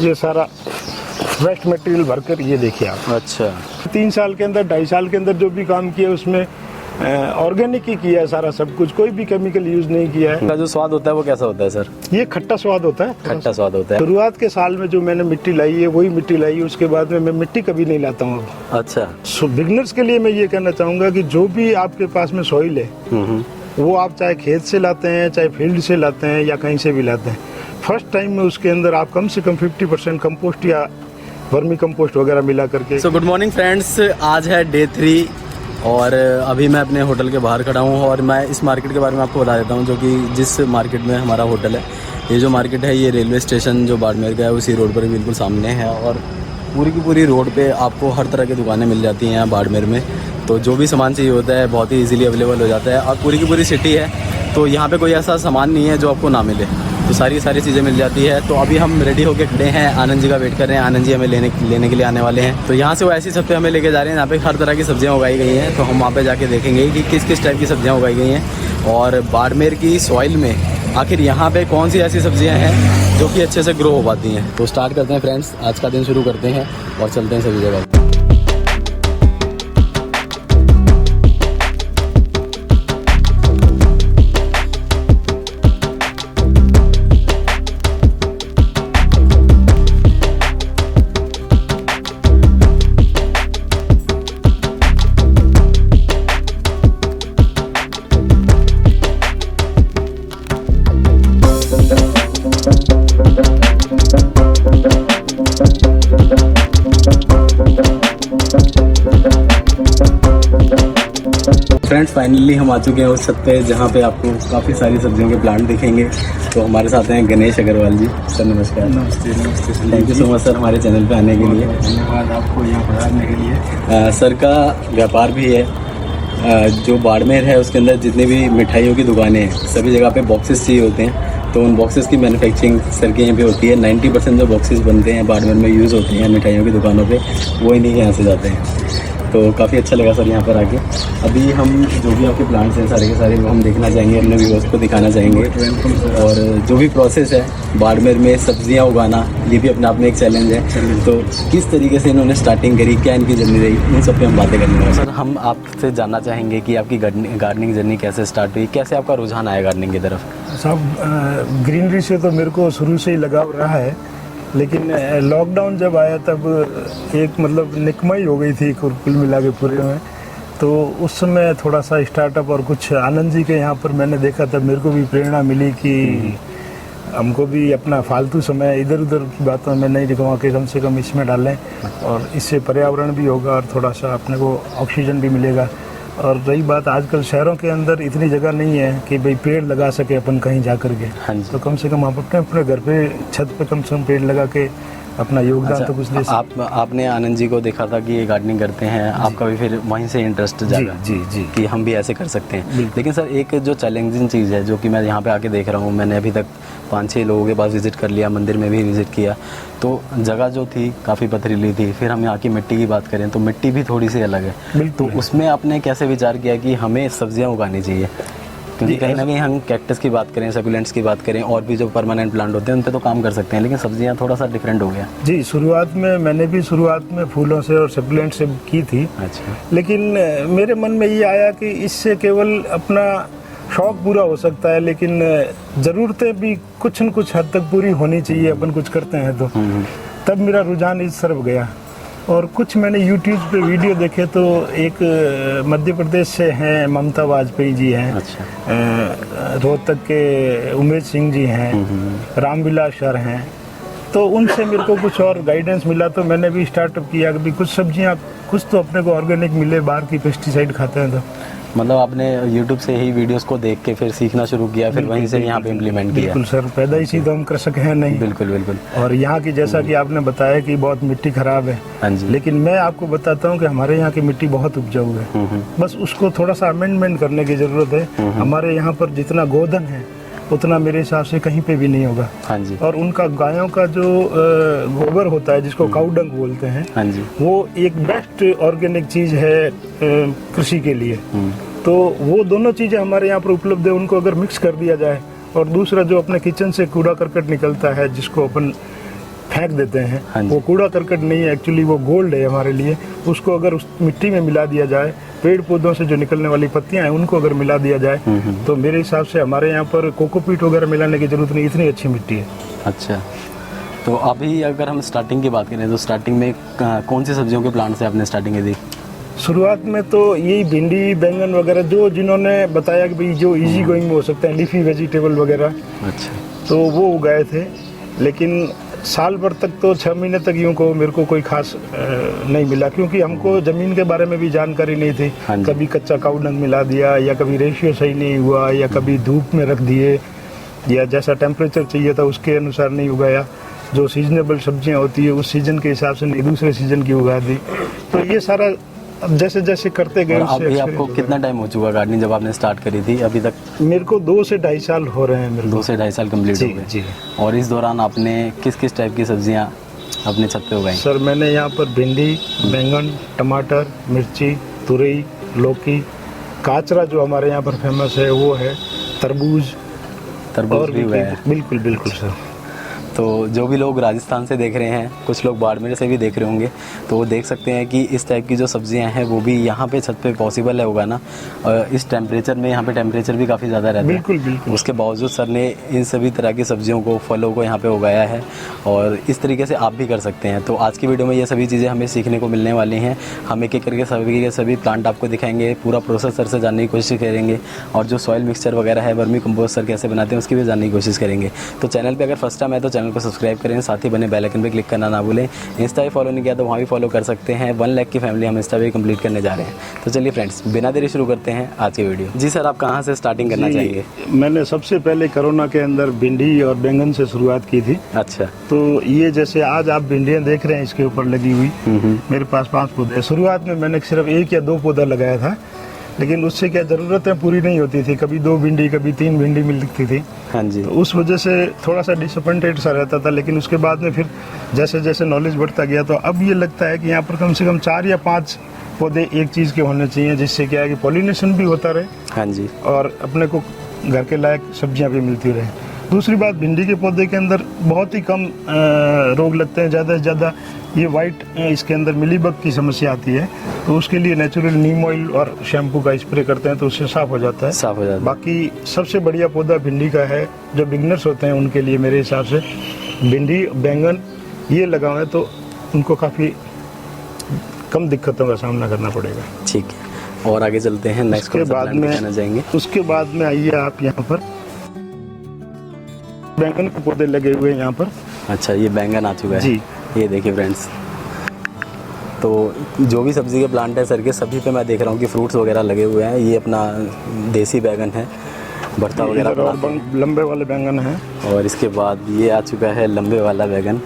ये सारा waste material भरकर, ये देखिए आप। अच्छा, 3 साल के अंदर 2.5 साल के अंदर जो भी काम किया उसमें ऑर्गेनिक ही किया है सारा, सब कुछ, कोई भी केमिकल यूज नहीं किया है। इसका जो स्वाद होता है वो कैसा होता है सर? ये खट्टा स्वाद होता है, खट्टा स्वाद होता है। शुरुआत के साल में जो मैंने मिट्टी लाई है वही मिट्टी लाई है, उसके बाद में मैं मिट्टी कभी नहीं लाता हूँ। अच्छा, सो बिगनर्स के लिए मैं ये कहना चाहूँगा कि जो भी आपके पास में सॉइल है वो आप चाहे खेत से लाते हैं, चाहे फील्ड से लाते हैं, या कहीं से भी लाते हैं, फर्स्ट टाइम में उसके अंदर आप कम से कम 50% कंपोस्ट या वर्मी कंपोस्ट वगैरह मिला करके। सो गुड मॉर्निंग फ्रेंड्स, आज है डे 3 और अभी मैं अपने होटल के बाहर खड़ा हूँ और मैं इस मार्केट के बारे में आपको बता देता हूँ, जो कि जिस मार्केट में हमारा होटल है। ये जो मार्केट है ये रेलवे स्टेशन जो बाड़मेर का है उसी रोड पर बिल्कुल सामने है, और पूरी की पूरी रोड पे आपको हर तरह की दुकानें मिल जाती हैं बाड़मेर में। तो जो भी सामान चाहिए होता है बहुत ही इजीली अवेलेबल हो जाता है, और पूरी की पूरी सिटी है, तो यहाँ पे कोई ऐसा सामान नहीं है जो आपको ना मिले, तो सारी चीज़ें मिल जाती है। तो अभी हम रेडी होकर खड़े हैं, आनंद जी का वेट कर रहे हैं। आनंद जी हमें लेने के लिए आने वाले हैं, तो यहाँ से वो ऐसी सब्जियाँ हमें लेके जा रहे हैं। यहाँ पे हर तरह की सब्जियाँ उगाई गई हैं, तो हम वहाँ पे जाके देखेंगे कि किस किस टाइप की सब्जियाँ उगाई गई हैं, और बाड़मेर की सॉइल में आखिर यहाँ पे कौन सी ऐसी सब्जियाँ हैं जो कि अच्छे से ग्रो हो पाती हैं। तो स्टार्ट करते हैं फ्रेंड्स, आज का दिन शुरू करते हैं और चलते हैं सभी जगह। फ्रेंड्स फाइनली हम आ चुके हैं उस छत पे जहाँ पे आपको काफ़ी सारी सब्जियों के प्लांट दिखेंगे। तो हमारे साथ हैं गणेश अग्रवाल जी। सर नमस्कार। नमस्ते। नमस्ते, thank you so much sir हमारे चैनल पे आने के लिए। धन्यवाद आपको यहाँ पर आने के लिए। सर का व्यापार भी है, जो बाड़मेर है उसके अंदर जितनी भी मिठाइयों की दुकानें हैं सभी जगह पे बॉक्सेस चाहिए होते हैं, तो उन बॉक्सेस की मैन्युफैक्चरिंग सर के यहाँ पे होती है। 90% जो बॉक्सेस बनते हैं बाड़मेर में यूज़ होते हैं मिठाइयों की दुकानों पे, वो इन्हीं के यहाँ से जाते हैं। तो काफ़ी अच्छा लगा सर यहाँ पर आके। अभी हम जो भी आपके प्लांट्स हैं सारे के सारे वो हम देखना चाहेंगे, अपने व्यूअर्स को दिखाना चाहेंगे, और जो भी प्रोसेस है बाड़मेर में सब्जियाँ उगाना, ये भी अपने आप में एक चैलेंज है। तो किस तरीके से इन्होंने स्टार्टिंग करी, क्या इनकी जर्नी रही, इन सब पे हम बातें करेंगे। सर हम आपसे जानना चाहेंगे कि आपकी गार्डनिंग जर्नी कैसे स्टार्ट हुई, कैसे आपका रुझान आया गार्डनिंग की तरफ? साहब ग्रीनरी से तो मेरे को शुरू से ही लगाव रहा है, लेकिन लॉकडाउन जब आया तब एक मतलब निकमाई हो गई थी कुल मिला के पूरे में। तो उस समय थोड़ा सा स्टार्टअप और कुछ आनंद जी के यहाँ पर मैंने देखा, तब मेरे को भी प्रेरणा मिली कि हमको भी अपना फालतू समय इधर उधर की बातों में नहीं दिखावा के कम से कम इसमें डालें, और इससे पर्यावरण भी होगा और थोड़ा सा अपने को ऑक्सीजन भी मिलेगा। और रही बात, आजकल शहरों के अंदर इतनी जगह नहीं है कि भाई पेड़ लगा सके अपन कहीं जा कर के। हाँ जी। तो कम से कम आप अपने घर पे छत पे कम से कम पेड़ लगा के अपना योगदान। अच्छा, तो कुछ दे सकते। आपने आनंद जी को देखा था कि ये गार्डनिंग करते हैं, आपका भी फिर वहीं से इंटरेस्ट जागा जी कि हम भी ऐसे कर सकते हैं। लेकिन सर एक जो चैलेंजिंग चीज़ है जो कि मैं यहाँ पे आके देख रहा हूँ, मैंने अभी तक 5-6 लोगों के पास विज़िट कर लिया, मंदिर में भी विज़िट किया, तो जगह जो थी काफ़ी पथरीली थी। फिर हम यहाँ की मिट्टी की बात करें तो मिट्टी भी थोड़ी सी अलग है, तो उसमें आपने कैसे विचार किया कि हमें सब्जियाँ उगानी चाहिए? क्योंकि कहीं ना कहीं हम कैक्टस की बात करें, सकुलेंट्स की बात करें, और भी जो परमानेंट प्लांट होते हैं उन पे तो काम कर सकते हैं, लेकिन सब्जियां थोड़ा सा डिफरेंट हो गया। जी, मैंने भी शुरुआत में फूलों से और सकुलेंट से की थी। अच्छा। लेकिन मेरे मन में ये आया कि इससे केवल अपना शौक पूरा हो सकता है, लेकिन ज़रूरतें भी कुछ न कुछ हद तक पूरी होनी चाहिए, अपन कुछ करते हैं तो। तब मेरा रुझान इस तरफ गया, और कुछ मैंने YouTube पे वीडियो देखे, तो एक मध्य प्रदेश से हैं ममता वाजपेयी जी हैं। अच्छा। रोहतक के उमेश सिंह जी हैं, रामविलास सर हैं, तो उनसे मेरे को कुछ और गाइडेंस मिला, तो मैंने भी स्टार्टअप किया कि कुछ सब्जियां कुछ तो अपने को ऑर्गेनिक मिले, बाहर की पेस्टिसाइड खाते हैं। तो मतलब आपने YouTube से ही वीडियोस को देख के फिर सीखना शुरू किया, फिर वहीं से यहाँ पे इम्प्लीमेंट किया? बिल्कुल सर, पैदाइशी तो हम कृषक हैं नहीं। बिल्कुल बिल्कुल। और यहाँ की जैसा कि आपने बताया कि बहुत मिट्टी खराब है। हाँ जी। लेकिन मैं आपको बताता हूँ कि हमारे यहाँ की मिट्टी बहुत उपजाऊ है, बस उसको थोड़ा सा अमेंडमेंट करने की जरूरत है। हमारे यहाँ पर जितना गोधन है उतना मेरे हिसाब से कहीं पे भी नहीं होगा। हाँ जी। और उनका गायों का जो गोबर होता है जिसको काऊ डंग बोलते हैं, हाँ जी, वो एक बेस्ट ऑर्गेनिक चीज है कृषि के लिए। तो वो दोनों चीजें हमारे यहाँ पर उपलब्ध है, उनको अगर मिक्स कर दिया जाए, और दूसरा जो अपने किचन से कूड़ा करकट निकलता है जिसको अपन फेंक देते हाँ हैं, जी। वो कूड़ा करकट नहीं है, एक्चुअली वो गोल्ड है हमारे लिए। उसको अगर उस मिट्टी में मिला दिया जाए, पेड़ पौधों से जो निकलने वाली पत्तियां हैं उनको अगर मिला दिया जाए, तो मेरे हिसाब से हमारे यहाँ पर कोकोपीट वगैरह मिलाने की जरूरत नहीं, इतनी अच्छी मिट्टी है। अच्छा, तो अभी अगर हम स्टार्टिंग की बात करें तो स्टार्टिंग में कौन सी सब्जियों के प्लांट से आपने स्टार्टिंग की थी? शुरुआत में तो यही भिंडी, बैंगन वगैरह जो जिन्होंने बताया कि भाई जो इजी गोइंग में हो सकते हैं, लीफी वेजिटेबल वगैरह, अच्छा, तो वो उगाए थे। लेकिन साल भर तक तो 6 महीने तक यूँ को मेरे को कोई खास नहीं मिला, क्योंकि हमको ज़मीन के बारे में भी जानकारी नहीं थी। हाँ जी। कभी कच्चा काऊ डंग मिला दिया, या कभी रेशियो सही नहीं हुआ, या कभी धूप में रख दिए, या जैसा टेम्परेचर चाहिए था उसके अनुसार नहीं उगाया। जो सीजनेबल सब्जियां होती है उस सीजन के हिसाब से नहीं, दूसरे सीजन की उगा दी। तो ये सारा अब जैसे जैसे करते गए। और उससे अभी आपको experience कितना टाइम हो चुका गार्डनिंग जब आपने स्टार्ट करी थी अभी तक? मेरे को 2 से 2.5 साल हो रहे हैं मेरे 2 को। से 2.5 साल कंप्लीट जी, हो गए। जी। और इस दौरान आपने किस किस टाइप की सब्जियां अपने छत पे उगाई? सर मैंने यहाँ पर भिंडी, बैंगन, टमाटर, मिर्ची, तुरई, लौकी, काचरा जो हमारे यहाँ पर फेमस है वो है, तरबूज तरबूज भी उगाया? बिल्कुल बिल्कुल सर। तो जो भी लोग राजस्थान से देख रहे हैं, कुछ लोग बाड़मेर से भी देख रहे होंगे, तो वो देख सकते हैं कि इस टाइप की जो सब्जियां हैं वो भी यहाँ पे छत पे पॉसिबल है उगाना। और इस टेम्परेचर में, यहाँ पे टेम्परेचर भी काफ़ी ज़्यादा रहता है, बिल्कुल बिल्कुल। उसके बावजूद सर ने इन सभी तरह की सब्जियों को, फलों को यहाँ पे उगाया है। और इस तरीके से आप भी कर सकते हैं। तो आज की वीडियो में ये सभी चीज़ें हमें सीखने को मिलने वाली हैं। हम एक एक करके सभी के सभी प्लांट आपको दिखाएंगे, पूरा प्रोसेस सर से जानने की कोशिश करेंगे, और जो सॉइल मिक्सचर वगैरह है, वर्मी कंपोस्ट सर कैसे बनाते हैं उसकी भी जानने की कोशिश करेंगे। तो चैनल पे अगर फर्स्ट टाइम है तो चैनल को सब्सक्राइब करें, साथ ही बने बेल आइकन पे क्लिक करना ना भूलें। इंस्टा भी फॉलो नहीं किया तो वहाँ भी फॉलो कर सकते हैं। 1 लाख की फैमिली हम इंस्टा भी कंप्लीट करने जा रहे हैं। तो चलिए फ्रेंड्स, बिना देरी शुरू करते हैं आज की वीडियो। जी सर, आप कहाँ से स्टार्टिंग करना जी, चाहेंगे? मैंने सबसे पहले कोरोना के अंदर भिंडी और बैंगन से शुरुआत की थी। अच्छा। तो ये जैसे आज आप भिंडियाँ देख रहे हैं इसके ऊपर लगी हुई, मेरे पास 5 पौधे हैं। शुरुआत में मैंने सिर्फ 1 या 2 पौधा लगाया था, लेकिन उससे क्या ज़रूरतें पूरी नहीं होती थी। कभी 2 भिंडी, कभी 3 भिंडी मिलती थी। हाँ जी। तो उस वजह से थोड़ा सा डिसअपॉइंटेड सा रहता था। लेकिन उसके बाद में फिर जैसे जैसे नॉलेज बढ़ता गया, तो अब ये लगता है कि यहाँ पर कम से कम 4 या 5 पौधे एक चीज़ के होने चाहिए, जिससे क्या है कि पॉलिनेशन भी होता रहे हाँ जी। और अपने को घर के लायक सब्जियां भी मिलती रहे। दूसरी बात, भिंडी के पौधे के अंदर बहुत ही कम रोग लगते हैं। ज़्यादा से ज़्यादा ये वाइट इसके अंदर मिलीबग की समस्या आती है, तो उसके लिए नेचुरल नीम ऑयल और शैम्पू का स्प्रे करते हैं तो उससे साफ़ हो जाता है। साफ हो जाता है। बाकी सबसे बढ़िया पौधा भिंडी का है। जो बिगनर्स होते हैं उनके लिए मेरे हिसाब से भिंडी, बैंगन ये लगाएं तो उनको काफ़ी कम दिक्कतों का सामना करना पड़ेगा। ठीक है, और आगे चलते हैं। नेक्स्ट उसके बाद में कहना चाहेंगे? उसके बाद में आइए आप यहाँ पर, बैंगन के पौधे लगे हुए हैं यहाँ पर। अच्छा, ये बैंगन आ चुका है जी। ये देखिए फ्रेंड्स, तो जो भी सब्जी के प्लांट है सर के, सभी पे मैं देख रहा हूँ कि फ्रूट्स वगैरह लगे हुए हैं। ये अपना देसी बैंगन है, भरता वगैरह इधर और बनाते हैं। लंबे वाले बैंगन हैं। और इसके बाद ये आ चुका है लंबे वाला बैंगन,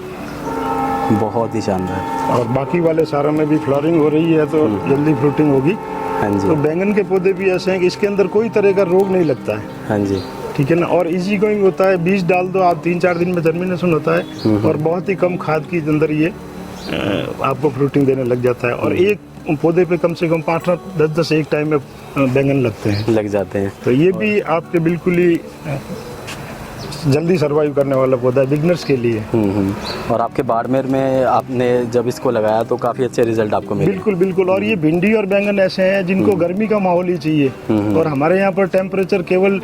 बहुत ही शानदार। और बाकी वाले सारों में भी फ्लावरिंग हो रही है, तो जल्दी फ्रूटिंग होगी। हाँ तो जी। बैंगन के पौधे भी ऐसे हैं कि इसके अंदर कोई तरह का रोग नहीं लगता है, हाँ जी। ठीक है ना। और इजी गोइंग होता है, बीज डाल दो आप, 3-4 दिन में जर्मिनेशन होता है, और बहुत ही कम खाद की अंदर ये आपको फ्रूटिंग देने लग जाता है। और एक पौधे पे कम से कम 5-10 एक टाइम में बैंगन लगते हैं। लग जाते हैं। तो ये भी आपके बिल्कुल ही जल्दी सर्वाइव करने वाला पौधा है बिगनर्स के लिए। और आपके बाड़मेर में आपने जब इसको लगाया तो काफ़ी अच्छे रिजल्ट आपको मिले? बिल्कुल बिल्कुल। और ये भिंडी और बैंगन ऐसे हैं जिनको गर्मी का माहौल ही चाहिए, और हमारे यहाँ पर टेम्परेचर केवल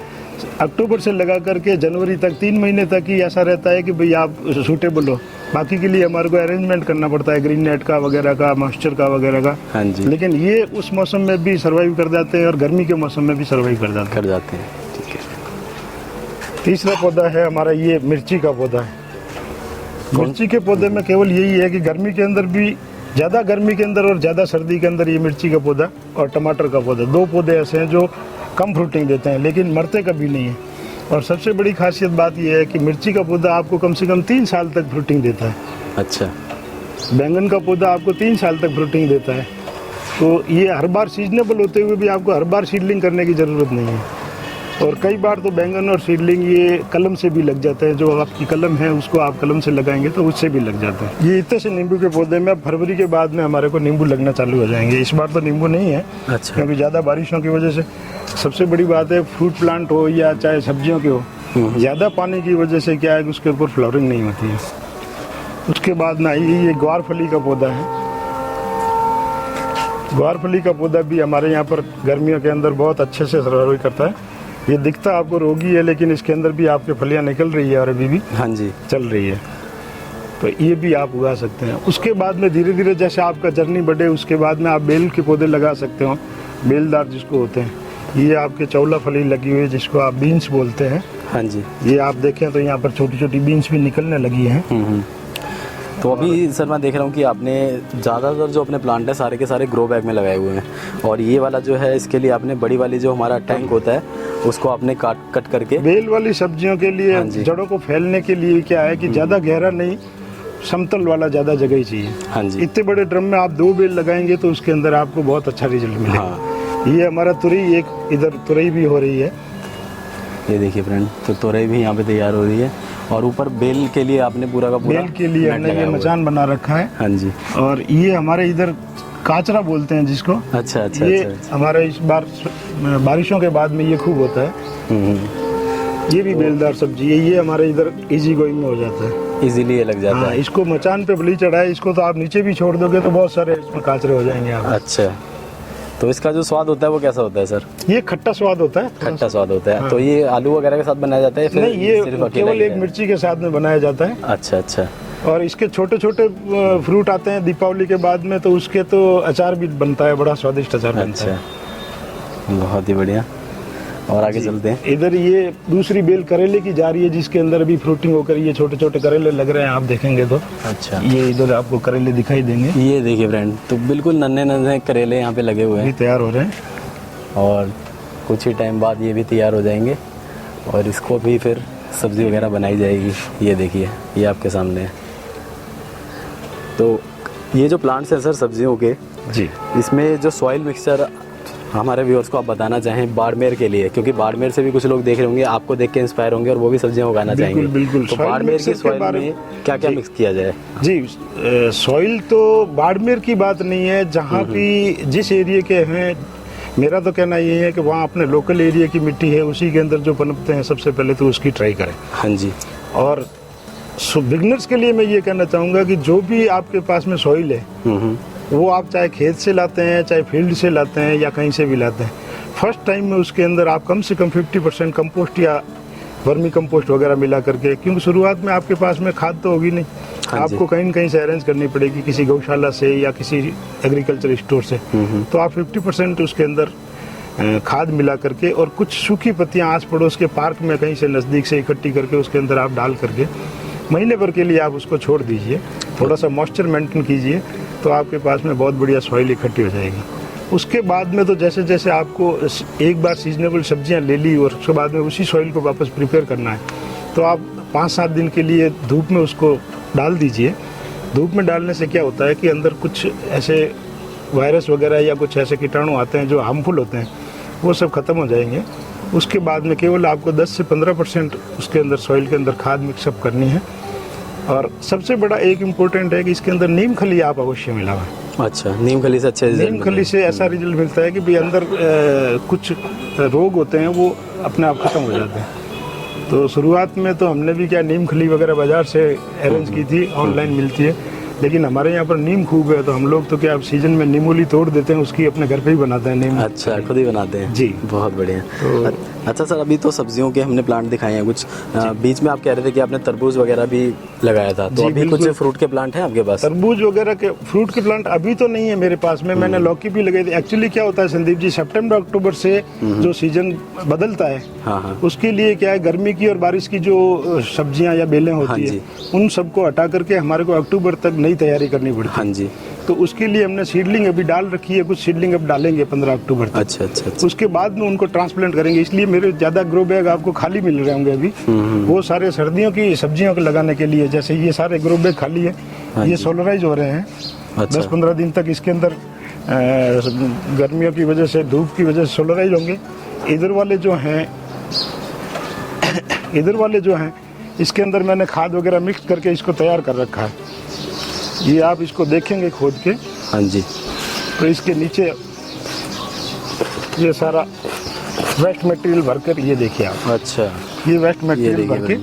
अक्टूबर से लगा करके जनवरी तक 3 महीने तक ही ऐसा रहता है कि भाई आप सूटेबल हो। बाकी के लिए हमारे को अरेंजमेंट करना पड़ता है, ग्रीन नेट का वगैरह का, मॉइस्चर का वगैरह का। हाँ जी। लेकिन ये उस मौसम में भी सर्वाइव कर जाते हैं और गर्मी के मौसम में भी सर्वाइव कर जाते हैं। कर जाते हैं। ठीक है। तीसरा पौधा है हमारा ये मिर्ची का पौधा है। मिर्ची के पौधे में केवल यही है कि गर्मी के अंदर भी, ज़्यादा गर्मी के अंदर और ज़्यादा सर्दी के अंदर, ये मिर्ची का पौधा और टमाटर का पौधा, 2 पौधे ऐसे हैं जो कम फ्रूटिंग देते हैं लेकिन मरते कभी नहीं है। और सबसे बड़ी खासियत बात यह है कि मिर्ची का पौधा आपको कम से कम 3 साल तक फ्रूटिंग देता है। अच्छा। बैंगन का पौधा आपको 3 साल तक फ्रूटिंग देता है। तो ये हर बार सीजनेबल होते हुए भी आपको हर बार सीडलिंग करने की ज़रूरत नहीं है। और कई बार तो बैंगन और सीडलिंग ये कलम से भी लग जाते हैं। जो आपकी कलम है उसको आप कलम से लगाएंगे तो उससे भी लग जाते हैं। ये इतने से नींबू के पौधे में फरवरी के बाद में हमारे को नींबू लगना चालू हो जाएंगे। इस बार तो नींबू नहीं है, अच्छा। क्योंकि ज़्यादा बारिशों की वजह से। सबसे बड़ी बात है, फ्रूट प्लांट हो या चाहे सब्जियों के हो, ज़्यादा पानी की वजह से क्या है कि उसके ऊपर फ्लावरिंग नहीं होती है। उसके बाद में ये ग्वारफली का पौधा है। ग्वारफली का पौधा भी हमारे यहाँ पर गर्मियों के अंदर बहुत अच्छे से सर्वाइव करता है। ये दिखता आपको रोगी है, लेकिन इसके अंदर भी आपके फलियाँ निकल रही है और अभी भी हाँ जी चल रही है। तो ये भी आप उगा सकते हैं। उसके बाद में धीरे धीरे जैसे आपका जर्नी बढ़े, उसके बाद में आप बेल के पौधे लगा सकते हो, बेलदार जिसको होते हैं। ये आपके चौला फली लगी हुई है जिसको आप बीन्स बोलते हैं। हाँ जी। ये आप देखें तो यहाँ पर छोटी छोटी बीन्स भी निकलने लगी हैं। तो अभी सर मैं देख रहा हूँ कि आपने ज़्यादातर जो अपने प्लांट है सारे के सारे ग्रो बैग में लगाए हुए हैं, और ये वाला जो है इसके लिए आपने बड़ी वाली जो हमारा टैंक होता है उसको आपने कट करके बेल वाली सब्जियों के लिए जड़ों को फैलने के लिए क्या है कि ज़्यादा गहरा नहीं, समतल वाला ज़्यादा जगह ही चाहिए। हाँ जी। इतने बड़े ड्रम में आप 2 बेल लगाएंगे तो उसके अंदर आपको बहुत अच्छा रिजल्ट मिलेगा। हाँ। ये हमारा तुरई, एक इधर तुरई भी हो रही है। ये देखिए फ्रेंड, तो तोरई भी यहाँ पे तैयार हो रही है, और ऊपर बेल के लिए आपने पूरा का पूरा बेल के लिए हमने ये मचान बना रखा है। हाँ जी। और ये हमारे इधर काचरा बोलते हैं जिसको। अच्छा अच्छा। ये अच्छा। हमारे इस बार बारिशों के बाद में ये खूब होता है। ये भी बेलदार सब्जी है। ये हमारे इधर इजी गोइंग में हो जाता है, इजीली ये लग जाता हाँ, है। इसको मचान पे बली चढ़ाए, इसको तो आप नीचे भी छोड़ दोगे तो बहुत सारे इसमें काचरे हो जाएंगे आप। अच्छा, तो इसका जो स्वाद होता है वो कैसा होता है सर? ये खट्टा स्वाद होता है। खट्टा स्वाद होता है। हाँ। तो ये आलू वगैरह के साथ बनाया जाता है फिर? नहीं, ये सिर्फ अकेला केवल ही एक है? मिर्ची के साथ में बनाया जाता है। अच्छा अच्छा। और इसके छोटे छोटे फ्रूट आते हैं दीपावली के बाद में, तो उसके तो अचार भी बनता है, बड़ा स्वादिष्ट अचार बनता है। अच्छा, बहुत ही बढ़िया। और आगे चलते हैं। इधर ये दूसरी बेल करेले की जा रही है जिसके अंदर अभी फ्रूटिंग होकर ये छोटे छोटे करेले लग रहे हैं, आप देखेंगे तो। अच्छा, ये इधर आपको करेले दिखाई देंगे। ये देखिए फ्रेंड, तो बिल्कुल नन्हे नन्हे करेले यहाँ पे लगे हुए ये हैं, तैयार हो रहे हैं और कुछ ही टाइम बाद ये भी तैयार हो जाएंगे, और इसको भी फिर सब्ज़ी वगैरह बनाई जाएगी। ये देखिए, ये आपके सामने है। तो ये जो प्लांट्स हैं सर सब्जियों के, जी, इसमें जो सॉइल मिक्सचर हमारे व्यूअर्स को आप बताना चाहें बाड़मेर के लिए, क्योंकि बाड़मेर से भी कुछ लोग देख रहे होंगे, आपको देख के इंस्पायर होंगे और वो भी सब्जियां उगाना चाहेंगे। बिल्कुल। तो बाड़मेर की सॉइल में क्या क्या मिक्स किया जाए? जी, सॉइल तो बाड़मेर की बात नहीं है, जहाँ भी जिस एरिया के हैं, मेरा तो कहना ये है कि वहाँ अपने लोकल एरिया की मिट्टी है उसी के अंदर जो पनपते हैं सबसे पहले तो उसकी ट्राई करें। हाँ जी। और बिगनर्स के लिए मैं ये कहना चाहूँगा कि जो भी आपके पास में सॉइल है वो आप चाहे खेत से लाते हैं, चाहे फील्ड से लाते हैं, या कहीं से भी लाते हैं, फर्स्ट टाइम में उसके अंदर आप कम से कम 50% कंपोस्ट या वर्मी कंपोस्ट वगैरह मिला करके, क्योंकि शुरुआत में आपके पास में खाद तो होगी नहीं, आपको कहीं न कहीं से अरेंज करनी पड़ेगी, किसी गौशाला से या किसी एग्रीकल्चर स्टोर से। तो आप 50% उसके अंदर खाद मिला करके और कुछ सूखी पत्तियां आस पड़ोस के पार्क में कहीं से नज़दीक से इकट्ठी करके उसके अंदर आप डाल करके महीने भर के लिए आप उसको छोड़ दीजिए, थोड़ा सा मॉइस्चर मेंटेन कीजिए, तो आपके पास में बहुत बढ़िया सॉइल इकट्ठी हो जाएगी। उसके बाद में तो जैसे जैसे आपको एक बार सीजनेबल सब्जियां ले ली और उसके बाद में उसी सॉइल को वापस प्रिपेयर करना है, तो आप 5-7 दिन के लिए धूप में उसको डाल दीजिए। धूप में डालने से क्या होता है कि अंदर कुछ ऐसे वायरस वगैरह या कुछ ऐसे कीटाणु आते हैं जो हार्मफुल होते हैं, वो सब खत्म हो जाएंगे। उसके बाद में केवल आपको 10 से 15% उसके अंदर सॉइल के अंदर खाद मिक्सअप करनी है। और सबसे बड़ा एक इम्पोर्टेंट है कि इसके अंदर नीम खली आप अवश्य मिलाएं। अच्छा, नीम खली से अच्छे रिजल्ट नीम खली से ऐसा रिजल्ट मिलता है कि भाई अंदर कुछ रोग होते हैं वो अपने आप खत्म हो जाते हैं। तो शुरुआत में तो हमने भी क्या नीम खली वगैरह बाजार से अरेंज की थी, ऑनलाइन मिलती है, लेकिन हमारे यहाँ पर नीम खूब है, तो हम लोग तो क्या सीजन में नीमोली तोड़ देते हैं, उसकी अपने घर पे ही बनाते हैं नीम। अच्छा, खुद ही बनाते हैं जी, बहुत बढ़िया। तो अच्छा सर, अभी तो सब्जियों के हमने प्लांट दिखाए हैं कुछ, बीच में आप कह रहे थे कि आपने तरबूज वगैरह भी लगाया था, तो अभी कुछ फ्रूट के प्लांट हैं आपके पास? तरबूज वगैरह के फ्रूट के प्लांट अभी तो नहीं है मेरे पास में, मैंने लौकी भी लगाई थी। एक्चुअली क्या होता है संदीप जी, सितंबर अक्टूबर से जो सीजन बदलता है, हाँ, उसके लिए क्या है, गर्मी की और बारिश की जो सब्जियां या बेलें होती है उन सबको हटा करके हमारे को अक्टूबर तक नई तैयारी करनी पड़ती है। हाँ जी। तो उसके लिए हमने सीडलिंग अभी डाल रखी है, कुछ सीडलिंग अब डालेंगे 15 अक्टूबर तक। अच्छा अच्छा अच्छा। उसके बाद में उनको ट्रांसप्लांट करेंगे, इसलिए मेरे ज्यादा ग्रो बैग आपको खाली मिल रहे होंगे अभी। वो सारे सर्दियों की सब्जियों को लगाने के लिए, जैसे ये सारे ग्रो बैग खाली है, ये सोलराइज हो रहे हैं। अच्छा। 10-15 दिन तक इसके अंदर गर्मियों की वजह से, धूप की वजह से सोलराइज होंगे। इधर वाले जो हैं इसके अंदर मैंने खाद वगैरह मिक्स करके इसको तैयार कर रखा है। ये आप इसको देखेंगे खोद के। हाँ जी। तो इसके नीचे ये सारा वेस्ट मटेरियल भरकर, ये देखिए आप। अच्छा, ये वेस्ट मटेरियल भर के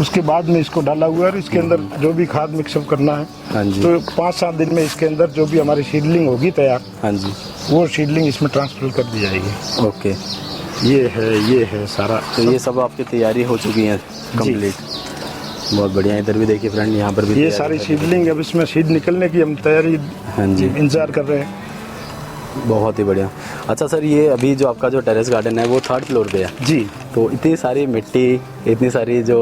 उसके बाद में इसको डाला हुआ है और इसके अंदर जो भी खाद मिक्सअप करना है, हाँ जी। तो 5-7 दिन में इसके अंदर जो भी हमारी सीडलिंग होगी तैयार, हाँ जी। वो सीडलिंग इसमें ट्रांसफर कर दी जाएगी। ओके, ये है सारा। तो ये सब आपकी तैयारी हो चुकी है कंप्लीट। बहुत बढ़िया। इधर भी देखिए फ्रेंड, यहाँ पर भी ये सारी सीडलिंग, अब इसमें सीड निकलने की हम तैयारी हाँ जी, इंतजार कर रहे हैं। बहुत ही बढ़िया। अच्छा सर, ये अभी जो आपका जो टेरेस गार्डन है वो 3rd फ्लोर पे है जी। तो इतनी सारी मिट्टी, इतनी सारी जो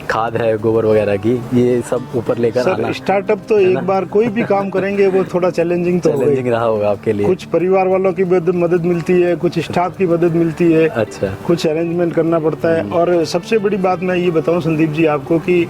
खाद है गोबर वगैरह की, ये सब ऊपर लेकर सर आना स्टार्टअप तो एक बार कोई भी काम करेंगे वो थोड़ा चैलेंजिंग तो होगा। चैलेंजिंग रहा होगा आपके लिए। कुछ परिवार वालों की मदद मिलती है, कुछ स्टाफ की मदद मिलती है, अच्छा, कुछ अरेंजमेंट करना पड़ता है। और सबसे बड़ी बात मैं ये बताऊं संदीप जी आपको कि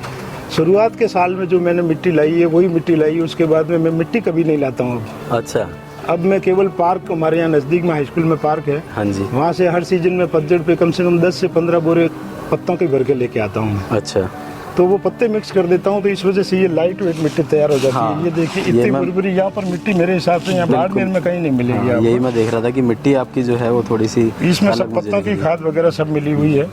शुरुआत के साल में जो मैंने मिट्टी लाई है वही मिट्टी लाई है, उसके बाद में मैं मिट्टी कभी नहीं लाता हूँ। अच्छा, अब मैं केवल पार्क, हमारे यहाँ नज़दीक में हाई स्कूल में पार्क है, हाँ जी, वहाँ से हर सीजन में पतझड़ पे कम से कम 10 से 15 बोरे पत्तों के भर के लेके आता हूँ। अच्छा, तो वो पत्ते मिक्स कर देता हूँ, तो इस वजह से ये लाइट वेट मिट्टी तैयार हो जाती हाँ, है। ये देखिए ये इतनी मैं- बुरबुरी यहाँ पर मिट्टी मेरे हिसाब से यहाँ बाड़मेर में कहीं नहीं मिलेगी हाँ, आपको। यही मैं देख रहा था कि मिट्टी आपकी जो है वो थोड़ी सी इसमें अलग सब मुझे पत्तों की लगी। खाद वगैरह सब मिली हुई है।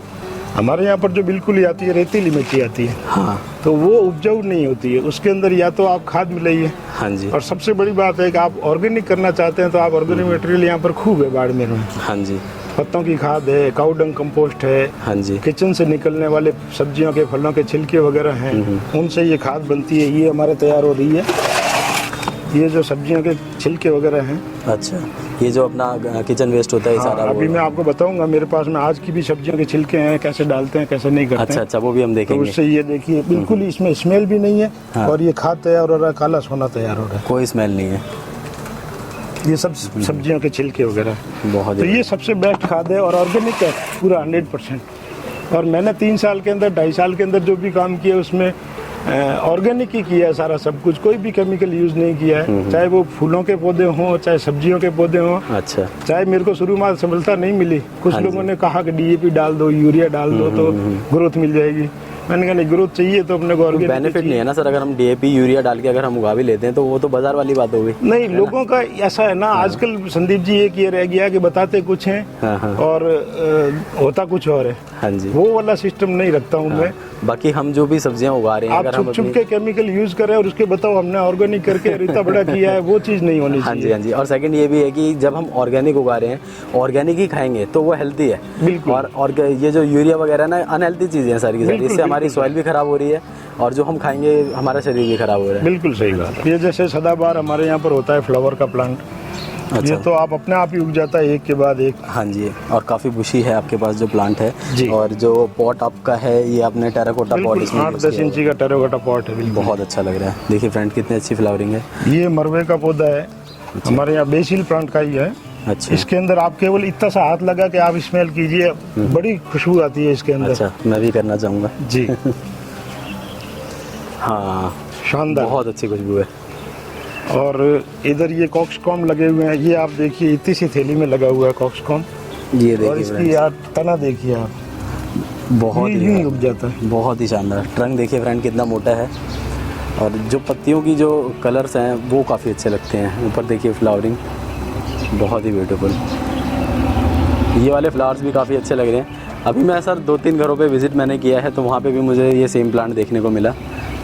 हमारे यहाँ पर जो बिल्कुल ही आती है रेतीली मिट्टी आती है, हाँ, तो वो उपजाऊ नहीं होती है। उसके अंदर या तो आप खाद मिलाइए, हाँ जी, और सबसे बड़ी बात है कि आप ऑर्गेनिक करना चाहते हैं तो आप ऑर्गेनिक मटेरियल यहाँ पर खूब है बाड़मेर में। हाँ जी, पत्तों की खाद है, काऊ डंग कंपोस्ट है, हाँ जी, किचन से निकलने वाले सब्जियों के फलों के छिलके वगैरह हैं, उनसे ये खाद बनती है। ये हमारे तैयार हो रही है। ये जो सब्जियों के छिलके वगैरह हैं, अच्छा, ये जो अपना किचन वेस्ट होता है ये सारा हाँ, अभी वो- मैं आपको बताऊंगा मेरे पास में आज की भी सब्जियों के छिलके हैं, कैसे डालते हैं कैसे नहीं करते अच्छा, हैं। अच्छा, वो भी हम तो देखेंगे। उससे ये देखिए बिल्कुल ही इसमें स्मेल भी नहीं है, हाँ। और ये खाद तैयार हो रहा है, काला सोना तैयार हो रहा कोई स्मेल नहीं है। है। ये सब सब्जियों के छिलके वगैरह हैं। बहुत तो ही ये सबसे बेस्ट खाद है और ऑर्गेनिक है पूरा 100%। और मैंने 3 साल के अंदर 2.5 साल के अंदर जो भी काम किया उसमें ऑर्गेनिक ही किया है सारा सब कुछ, कोई भी केमिकल यूज नहीं किया है। चाहे वो फूलों के पौधे हों, चाहे सब्जियों के पौधे हों, अच्छा, चाहे मेरे को शुरू में सफलता नहीं मिली, कुछ हाँ लोगों ने कहा कि DAP डाल दो, यूरिया डाल दो तो ग्रोथ मिल जाएगी। मैंने कहा नहीं, ग्रोथ चाहिए तो अपने को ऑर्गेनिक बेनिफिट नहीं है ना सर। अगर हम DAP यूरिया डाल के अगर हम उगा भी लेते हैं तो वो तो बाजार वाली बात हो गई। नहीं, लोगों का ऐसा है ना आजकल संदीप जी, एक ये रह गया कि बताते कुछ हैं हाँ, हाँ, और होता कुछ और है। हाँ जी। वो वाला सिस्टम नहीं रखता हूँ मैं। बाकी हम जो भी सब्जियां उगा रहे हैं, आप अगर हम छुप छुप अपनी- के केमिकल यूज करें और उसके बताओ हमने ऑर्गेनिक करके इतना बड़ा किया है, वो चीज नहीं होनी हाँ जी, चाहिए। हाँ जी। और सेकंड ये भी है कि जब हम ऑर्गेनिक उगा रहे हैं, ऑर्गेनिक ही खाएंगे तो वो हेल्दी है। बिल्कुल। और ये जो यूरिया वगैरह ना अनहेल्दी चीज़ें हैं सारी की सारी। बिल्कुल, इससे हमारी बिल्कुल। सॉइल भी खराब हो रही है और जो हम खाएंगे हमारा शरीर भी खराब हो रहा है। बिल्कुल सही बात। ये जैसे सदाबहार हमारे यहाँ पर होता है फ्लावर का प्लांट, अच्छा। ये तो आप अपने आप ही उग जाता है एक के बाद एक। हाँ जी। और काफ़ी बुशी है आपके पास जो प्लांट है जी। और जो पॉट आपका है ये आपने टेराकोटा पॉट बिल्कुल इसमें use 8-10 किया इंची का टेराकोटा पॉट है। है। बिल्कुल बहुत अच्छा लग रहा है। देखिए फ्रेंड कितनी अच्छी फ्लावरिंग है। ये मरवे का पौधा है, हमारे यहाँ बेसिल प्लांट का ही है। अच्छा, इसके अंदर आप केवल इतना सा हाथ लगा के आप स्मेल कीजिए, बड़ी खुशबू आती है इसके अंदर। अच्छा, मैं भी करना चाहूँगा। जी हाँ, शानदार। बहुत अच्छी खुशबू है। और इधर ये कॉक्सकॉम लगे हुए हैं, ये आप देखिए इतनी सी थैली में लगा हुआ है कॉक्सकॉम। ये और देखिए इसकी फ्रेंड, यार तना देखिए आप, बहुत यूं ही ही उग जाता है। बहुत ही शानदार। ट्रंक देखिए फ्रेंड कितना मोटा है और जो पत्तियों की जो कलर्स हैं वो काफ़ी अच्छे लगते हैं। ऊपर देखिए फ्लावरिंग बहुत ही ब्यूटीफुल। ये वाले फ्लावर्स भी काफ़ी अच्छे लग रहे हैं। अभी मैं सर 2-3 घरों पे विज़िट मैंने किया है तो वहाँ पे भी मुझे ये सेम प्लांट देखने को मिला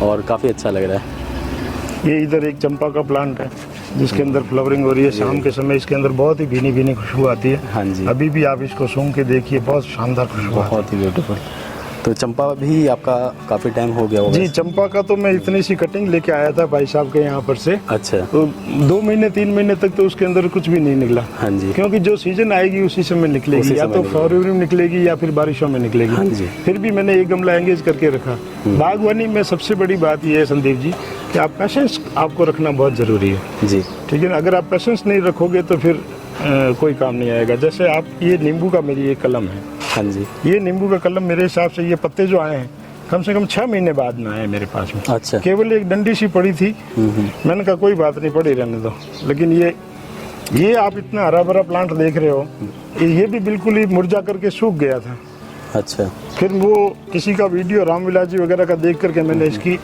और काफ़ी अच्छा लग रहा है। ये इधर एक चंपा का प्लांट है जिसके अंदर फ्लावरिंग हो रही है। शाम के समय इसके अंदर बहुत ही भीनी भीनी खुशबू आती है। हाँ जी, अभी भी आप इसको सूंघ के देखिए, बहुत शानदार खुशबू आती बहुत ही ब्यूटीफुल। तो चंपा भी आपका काफ़ी टाइम हो गया है। होगा? जी, चंपा का तो मैं इतनी सी कटिंग लेके आया था भाई साहब के यहाँ पर से, अच्छा, तो 2 महीने 3 महीने तक तो उसके अंदर कुछ भी नहीं निकला। हाँ जी, क्योंकि जो सीजन आएगी उसी समय निकलेगी, उसी या समय तो निकलेगी। फरवरी में निकलेगी या फिर बारिशों में हाँ निकलेगी। जी। फिर भी मैंने एक गमला एंगेज करके रखा। बागवानी में सबसे बड़ी बात यह है संदीप जी कि आप पेशेंस आपको रखना बहुत ज़रूरी है। जी, ठीक है ना, अगर आप पेशेंस नहीं रखोगे तो फिर कोई काम नहीं आएगा। जैसे आप, ये नींबू का मेरी एक कलम है, हाँ जी, ये नींबू का कलम मेरे हिसाब से ये पत्ते जो आए हैं कम से कम 6 महीने बाद में आए मेरे पास में। अच्छा, केवल एक डंडी सी पड़ी थी, मैंने कहा कोई बात नहीं, पड़ी रहने दो। लेकिन ये आप इतना हरा भरा प्लांट देख रहे हो, ये भी बिल्कुल ही मुरझा करके सूख गया था। अच्छा, फिर वो किसी का वीडियो रामविलास जी वगैरह का देख करके मैंने इसकी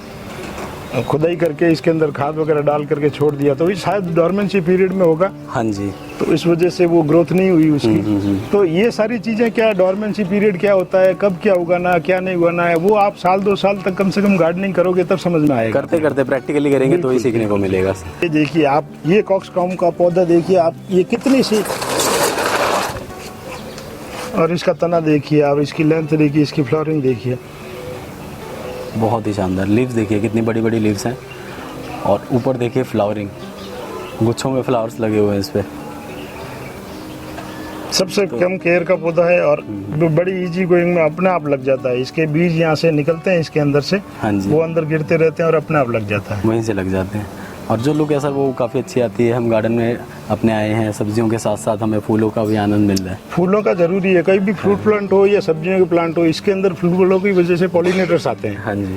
खुदाई करके इसके अंदर खाद वगैरह डाल करके छोड़ दिया, तो ये शायद डोरमेंसी पीरियड में होगा, हाँ जी। तो इस वजह से वो ग्रोथ नहीं हुई उसकी। तो ये सारी चीज़ें, क्या डोरमेंसी पीरियड क्या होता है, कब क्या उगाना है, क्या नहीं उगाना है, वो आप साल 2 साल तक कम से कम गार्डनिंग करोगे तब समझ में आएगा। करते करते प्रैक्टिकली करेंगे तो ही सीखने को मिलेगा। ये देखिए आप, ये कॉक्सकॉम का पौधा देखिए आप, ये कितनी सी, और इसका तना देखिए आप, इसकी लेंथ देखिए, इसकी फ्लावरिंग देखिए, बहुत ही शानदार। लीव्स देखिए कितनी बड़ी बड़ी लीव्स हैं, और ऊपर देखिए फ्लावरिंग, गुच्छों में फ्लावर्स लगे हुए हैं इस पे। सबसे कम केयर का पौधा है और बड़ी इजी गोइंग में अपने आप लग जाता है। इसके बीज यहाँ से निकलते हैं इसके अंदर से, हाँ जी, वो अंदर गिरते रहते हैं और अपने आप लग जाता है, वहीं से लग जाते हैं। और जो लुक है सर वो काफ़ी अच्छी आती है। हम गार्डन में अपने आए हैं, सब्जियों के साथ साथ हमें फूलों का भी आनंद मिल रहा है। फूलों का जरूरी है, कहीं भी फ्रूट प्लांट हो या सब्जियों के प्लांट हो, इसके अंदर फूलों की वजह से पॉलिनेटर्स आते हैं। हाँ जी।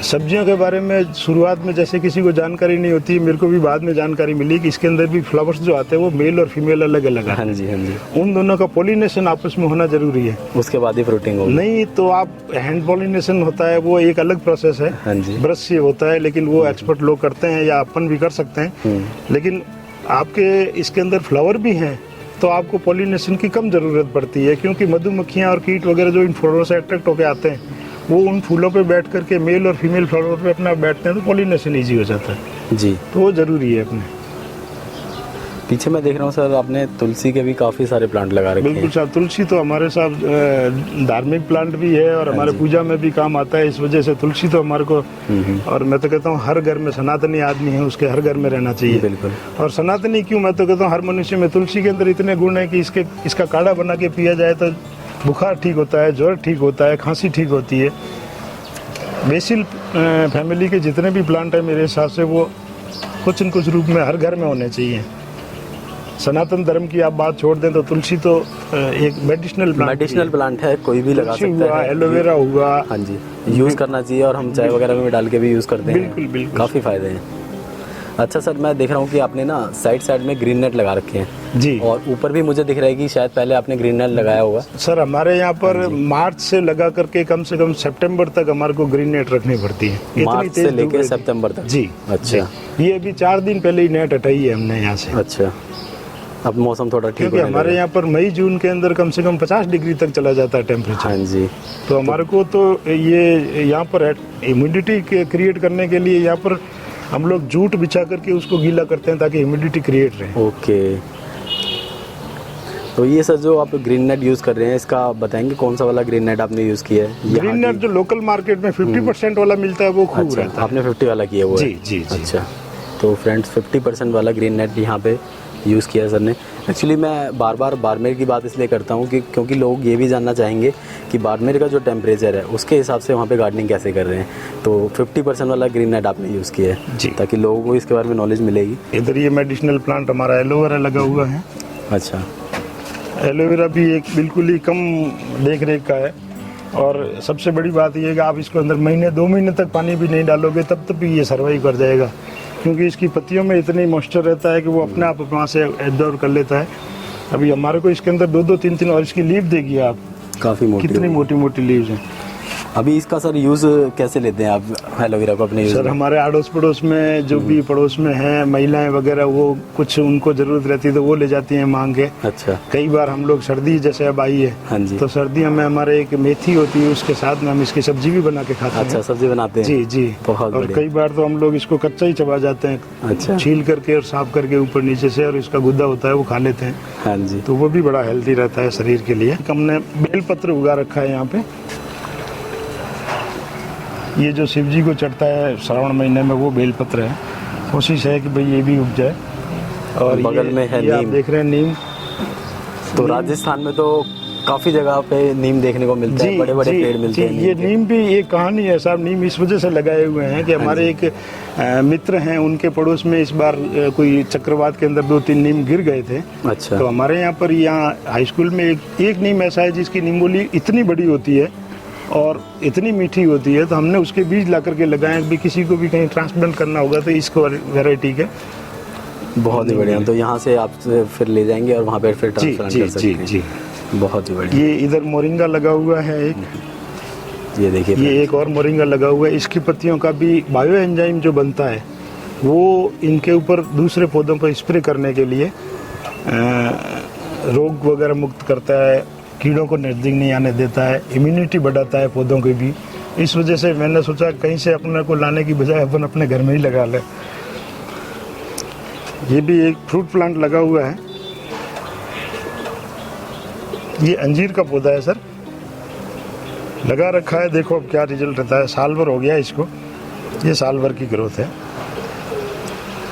सब्जियों के बारे में शुरुआत में जैसे किसी को जानकारी नहीं होती, मेरे को भी बाद में जानकारी मिली कि इसके अंदर भी फ्लावर्स जो आते हैं वो मेल और फीमेल अलग अलग आते हैं। हाँ जी, हाँ जी। उन दोनों का पॉलिनेशन आपस में होना जरूरी है, उसके बाद ही फ्रूटिंग होगी। नहीं तो आप हैंड पॉलिनेशन होता है, वो एक अलग प्रोसेस है, हाँ जी। ब्रश से होता है, लेकिन वो एक्सपर्ट लोग करते हैं या अपन भी कर सकते हैं। लेकिन आपके इसके अंदर फ्लावर भी हैं तो आपको पॉलिनेशन की कम ज़रूरत पड़ती है, क्योंकि मधुमक्खियाँ और कीट वगैरह जो इन फूलों से अट्रैक्ट होकर आते हैं वो उन फूलों पे बैठ करके मेल और फीमेल फ्लावर पे अपना बैठते हैं, तो पॉलिनेशन ईजी हो जाता है जी। तो वो ज़रूरी है अपने। पीछे मैं देख रहा हूँ सर आपने तुलसी के भी काफ़ी सारे प्लांट लगा रखे हैं। बिल्कुल साहब, तुलसी तो हमारे साथ धार्मिक प्लांट भी है और हमारे पूजा में भी काम आता है, इस वजह से तुलसी तो हमारे को, और मैं तो कहता हूँ हर घर में सनातनी आदमी है उसके हर घर में रहना चाहिए। बिल्कुल। और सनातनी क्यों, मैं तो कहता हूँ हर मनुष्य में तुलसी के अंदर इतने गुण है कि इसका काढ़ा बना के पिया जाए तो बुखार ठीक होता है, ज्वर ठीक होता है, खांसी ठीक होती है। बेसिल फैमिली के जितने भी प्लांट है मेरे हिसाब से वो कुछ न कुछ रूप में हर घर में होने चाहिए। सनातन धर्म की आप बात छोड़ दें तो तुलसी तो एक मेडिसिनल प्लांट है, कोई भी लगा सकता है। एलोवेरा हुआ, हाँ जी, यूज़ करना चाहिए, और हम चाय वगैरह में डाल के भी यूज़ करते हैं। बिल्कुल बिल्कुल, काफ़ी फ़ायदे हैं। अच्छा सर, मैं देख रहा हूँ कि आपने ना साइड में ग्रीन नेट लगा रखे हैं जी, और ऊपर भी मुझे दिख रहा है कि शायद पहले आपने ग्रीन नेट लगाया होगा। सर हमारे यहाँ पर मार्च से लगा करके कम से कम सितंबर तक हमारे को ग्रीन नेट रखनी पड़ती है। मार्च से लेकर सितंबर तक? जी। अच्छा, ये अभी 4 दिन पहले ही नेट हटाई है हमने यहाँ से। अच्छा, अब मौसम थोड़ा ठीक क्योंकि हमारे यहाँ पर मई जून के अंदर कम से कम 50 डिग्री तक चला जाता है टेम्परेचर। हाँ जी। तो हमारे को तो ये यहाँ पर ह्यूमिडिटी क्रिएट करने के लिए यहाँ पर हम लोग जूट बिछा करके उसको गीला करते हैं ताकि ह्यूमिडिटी क्रिएट रहे। ओके, तो ये सर जो आप ग्रीन नेट यूज़ कर रहे हैं इसका बताएंगे कौन सा वाला ग्रीन नेट आपने यूज़ किया है? ग्रीन नेट जो लोकल मार्केट में 50% वाला मिलता है वो खूब अच्छा, रहता है। आपने 50 वाला किया हुआ है? जी जी जी। अच्छा, तो फ्रेंड्स 50% वाला ग्रीन नेट यहाँ पे यूज़ किया सर ने। एक्चुअली मैं बार बार बाड़मेर की बात इसलिए करता हूँ कि क्योंकि लोग ये भी जानना चाहेंगे कि बाड़मेर का जो टेम्परेचर है उसके हिसाब से वहाँ पे गार्डनिंग कैसे कर रहे हैं। तो 50% वाला ग्रीन नेट आपने यूज़ किया है जी, ताकि लोगों को इसके बारे में नॉलेज मिलेगी। इधर ये मेडिसिनल प्लांट हमारा एलोवेरा लगा हुआ है। अच्छा, एलोवेरा भी एक बिल्कुल ही कम देख रेख का है, और सबसे बड़ी बात यह है कि आप इसको अंदर महीने 2 महीने तक पानी भी नहीं डालोगे तब भी ये सर्वाइव कर जाएगा, क्योंकि इसकी पत्तियों में इतनी मॉइस्चर रहता है कि वो अपने आप वहाँ से एब्जॉर्ब कर लेता है। अभी हमारे को इसके अंदर 2-2, 3-3, और इसकी लीफ देखिए आप, काफ़ी मोटी, कितनी मोटी मोटी लीव्स हैं। अभी इसका सर यूज़ कैसे लेते हैं आप एलोवेरा को अपने यूज़? सर हमारे आड़ोस पड़ोस में जो भी पड़ोस में हैं महिलाएं वगैरह, वो कुछ उनको ज़रूरत रहती है तो वो ले जाती हैं मांग के। अच्छा, कई बार हम लोग सर्दी जैसे अब आई है, हाँ जी, तो सर्दियों में हमारे एक मेथी होती है, उसके साथ में हम इसकी सब्जी भी बना के खाते हैं। अच्छा, सब्जी बनाते हैं? जी जी, बहुत और कई बार तो हम लोग इसको कच्चा ही चबा जाते हैं। अच्छा, छील करके और साफ करके ऊपर नीचे से, और इसका गुद्दा होता है वो खा लेते हैं। हाँ जी, तो वो भी बड़ा हेल्दी रहता है शरीर के लिए। हमने बेलपत्र उगा रखा है यहाँ पे, ये जो शिव जी को चढ़ता है श्रावण महीने में वो बेलपत्र है। कोशिश है कि भाई ये भी उग जाए। और बगल में है ये आप नीम। देख रहे हैं नीम। तो राजस्थान में तो काफ़ी जगह पे नीम देखने को मिलता है, बड़े बड़े पेड़ मिलते हैं। ये नीम भी एक कहानी है साहब, नीम इस वजह से लगाए हुए हैं कि हमारे एक मित्र हैं, उनके पड़ोस में इस बार कोई चक्रवात के अंदर 2-3 नीम गिर गए थे। अच्छा, तो हमारे यहाँ पर हाई स्कूल में एक नीम ऐसा है जिसकी नींबोली इतनी बड़ी होती है और इतनी मीठी होती है, तो हमने उसके बीज ला करके लगाए भी, किसी को भी कहीं ट्रांसप्लांट करना होगा तो इसको वैरायटी के। बहुत ही बढ़िया। तो यहाँ से आप फिर ले जाएंगे और वहाँ पे फिर ट्रांसप्लांट कर सकते हैं। जी, बहुत ही बढ़िया। ये इधर मोरिंगा लगा हुआ है एक, ये देखिए ये एक और मोरिंगा लगा हुआ है। इसकी पत्तियों का भी बायो एंजाइम जो बनता है वो इनके ऊपर दूसरे पौधों पर स्प्रे करने के लिए रोग वगैरह मुक्त करता है, कीड़ों को नज़दीक नहीं आने देता है, इम्यूनिटी बढ़ाता है पौधों की भी। इस वजह से मैंने सोचा कहीं से अपने को लाने की बजाय अपन अपने घर में ही लगा लें। ये भी एक फ्रूट प्लांट लगा हुआ है। ये अंजीर का पौधा है सर, लगा रखा है। देखो अब क्या रिजल्ट रहता है। साल भर हो गया इसको, ये साल भर की ग्रोथ है।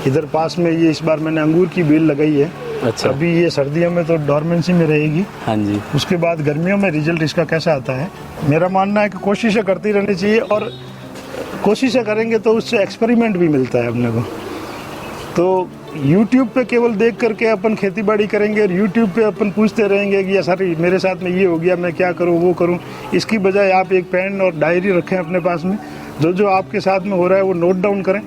इधर पास में ये इस बार मैंने अंगूर की बेल लगाई है। अच्छा। अभी ये सर्दियों में तो डॉर्मेंसी में रहेगी। हाँ जी। उसके बाद गर्मियों में रिजल्ट इसका कैसा आता है। मेरा मानना है कि कोशिशें करती रहनी चाहिए, और कोशिशें करेंगे तो उससे एक्सपेरिमेंट भी मिलता है अपने को। तो YouTube पे केवल देख करके अपन खेती बाड़ी करेंगे और YouTube पे अपन पूछते रहेंगे कि सर मेरे साथ में ये हो गया, मैं क्या करूं वो करूं। इसकी बजाय आप एक पेन और डायरी रखें अपने पास में, जो जो आपके साथ में हो रहा है वो नोट डाउन करें,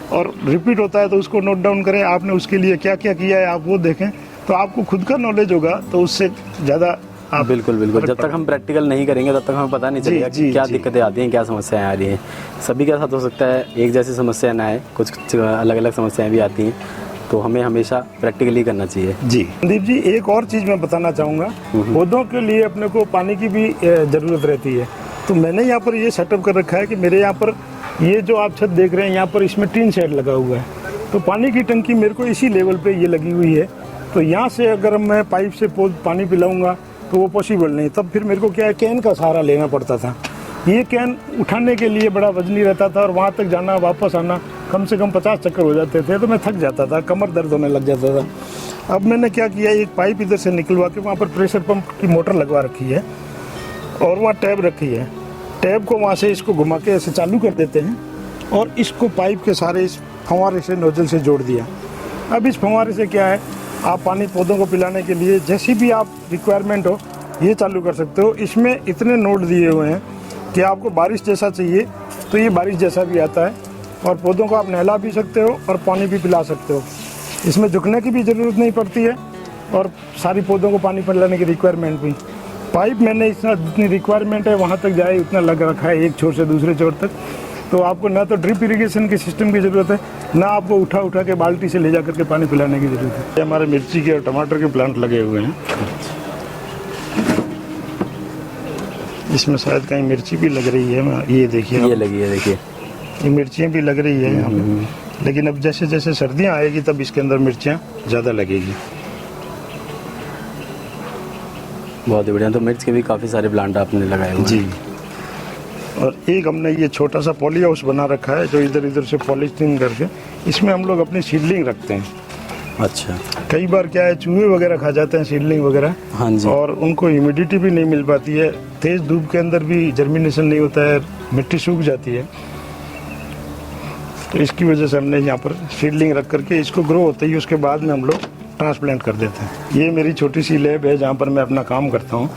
और रिपीट होता है तो उसको नोट डाउन करें। आपने उसके लिए क्या क्या किया है आप वो देखें, तो आपको खुद का नॉलेज होगा, तो उससे ज़्यादा आप बिल्कुल बिल्कुल। जब तक हम प्रैक्टिकल नहीं करेंगे तब तक हमें पता नहीं चलेगा कि क्या दिक्कतें आती हैं, क्या समस्याएं आ रही हैं। सभी के साथ हो सकता है एक जैसी समस्या ना आए, कुछ अलग अलग समस्याएं भी आती हैं, तो हमें हमेशा प्रैक्टिकली करना चाहिए। जी संदीप जी, एक और चीज़ मैं बताना चाहूँगा। पौधों के लिए अपने को पानी की भी ज़रूरत रहती है। तो मैंने यहाँ पर ये सेटअप कर रखा है कि मेरे यहाँ पर ये जो आप छत देख रहे हैं, यहाँ पर इसमें टीन शेड लगा हुआ है। तो पानी की टंकी मेरे को इसी लेवल पे ये लगी हुई है। तो यहाँ से अगर मैं पाइप से पानी पिलाऊंगा तो वो पॉसिबल नहीं। तब फिर मेरे को क्या है, कैन का सहारा लेना पड़ता था। ये कैन उठाने के लिए बड़ा वजनी रहता था, और वहाँ तक जाना वापस आना कम से कम 50 चक्कर हो जाते थे, तो मैं थक जाता था, कमर दर्द होने लग जाता था। अब मैंने क्या किया, एक पाइप इधर से निकलवा के वहाँ पर प्रेशर पंप की मोटर लगवा रखी है, और वहाँ टैब रखी है। टैब को वहाँ से इसको घुमा के ऐसे चालू कर देते हैं, और इसको पाइप के सारे इस फंवारे से नोजल से जोड़ दिया। अब इस फंवारे से क्या है, आप पानी पौधों को पिलाने के लिए जैसी भी आप रिक्वायरमेंट हो ये चालू कर सकते हो। इसमें इतने नोड दिए हुए हैं कि आपको बारिश जैसा चाहिए तो ये बारिश जैसा भी आता है, और पौधों को आप नहला भी सकते हो और पानी भी पिला सकते हो। इसमें झुकने की भी ज़रूरत नहीं पड़ती है, और सारी पौधों को पानी पिलाने की रिक्वायरमेंट भी। पाइप मैंने इतना जितनी रिक्वायरमेंट है वहाँ तक जाए उतना लग रखा है, एक छोर से दूसरे छोर तक। तो आपको ना तो ड्रिप इरिगेशन के सिस्टम की ज़रूरत है, ना आपको उठा उठा के बाल्टी से ले जा करके पानी पिलाने की ज़रूरत है। ये हमारे मिर्ची के और टमाटर के प्लांट लगे हुए हैं। इसमें शायद कहीं मिर्ची भी लग रही है। ये देखिए, ये लगी है, देखिए ये मिर्चियाँ भी लग रही है यहाँ पे। लेकिन अब जैसे जैसे सर्दियाँ आएगी तब इसके अंदर मिर्चियाँ ज़्यादा लगेगी। बहुत ही बढ़िया। तो मिर्च के भी काफ़ी सारे प्लांट आपने लगाए हुए हैं। जी, और एक हमने ये छोटा सा पॉली हाउस बना रखा है, जो इधर इधर से पॉलिथीन करके इसमें हम लोग अपनी सीडलिंग रखते हैं। अच्छा। कई बार क्या है, चूहे वगैरह खा जाते हैं सीडलिंग वगैरह। हाँ जी। और उनको ह्यूमिडिटी भी नहीं मिल पाती है, तेज धूप के अंदर भी जर्मिनेशन नहीं होता है, मिट्टी सूख जाती है। तो इसकी वजह से हमने यहाँ पर सीडलिंग रख करके इसको ग्रो होते ही उसके बाद में हम लोग ट्रांसप्लांट कर देते हैं। ये मेरी छोटी सी लैब है जहाँ पर मैं अपना काम करता हूँ।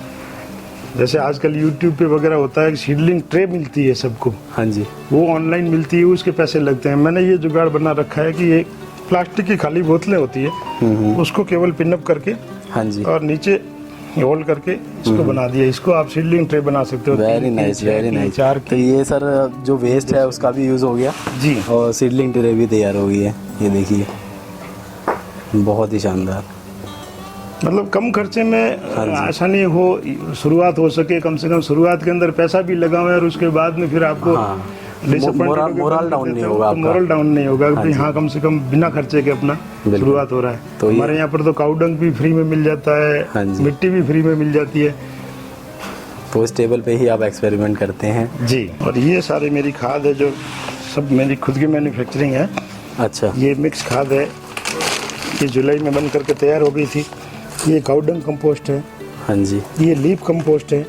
जैसे आजकल YouTube पे वगैरह होता है, सीडलिंग ट्रे मिलती है सबको। हाँ जी। वो ऑनलाइन मिलती है, उसके पैसे लगते हैं। मैंने ये जुगाड़ बना रखा है कि ये प्लास्टिक की खाली बोतलें होती है, उसको केवल पिनअप करके हाँ जी, और नीचे होल्ड करके इसको बना दिया। इसको आप सीडलिंग ट्रे बना सकते हो। Very nice, very nice. तो ये सर जो वेस्ट है उसका भी यूज़ हो गया जी, और सीडलिंग ट्रे भी तैयार हो गई है। ये देखिए, बहुत ही शानदार। मतलब कम खर्चे में आसानी हो, शुरुआत हो सके। कम से कम शुरुआत के अंदर पैसा भी लगा हुआ है, और उसके बाद में फिर आपको मोरल डाउन नहीं होगा, मोरल डाउन नहीं होगा कि हाँ कम से कम बिना खर्चे के अपना शुरुआत हो रहा है। तो हमारे यहाँ पर तो काउडंग भी फ्री में मिल जाता है, मिट्टी भी फ्री में मिल जाती है। तो इस टेबल पे ही आप एक्सपेरिमेंट करते हैं जी। और ये सारी मेरी खाद है, जो सब मेरी खुद की मैन्युफैक्चरिंग है। अच्छा। ये मिक्स खाद है, ये जुलाई में बन करके तैयार हो गई थी। ये काउडंग कंपोस्ट है। हाँ जी। ये लीफ कंपोस्ट है।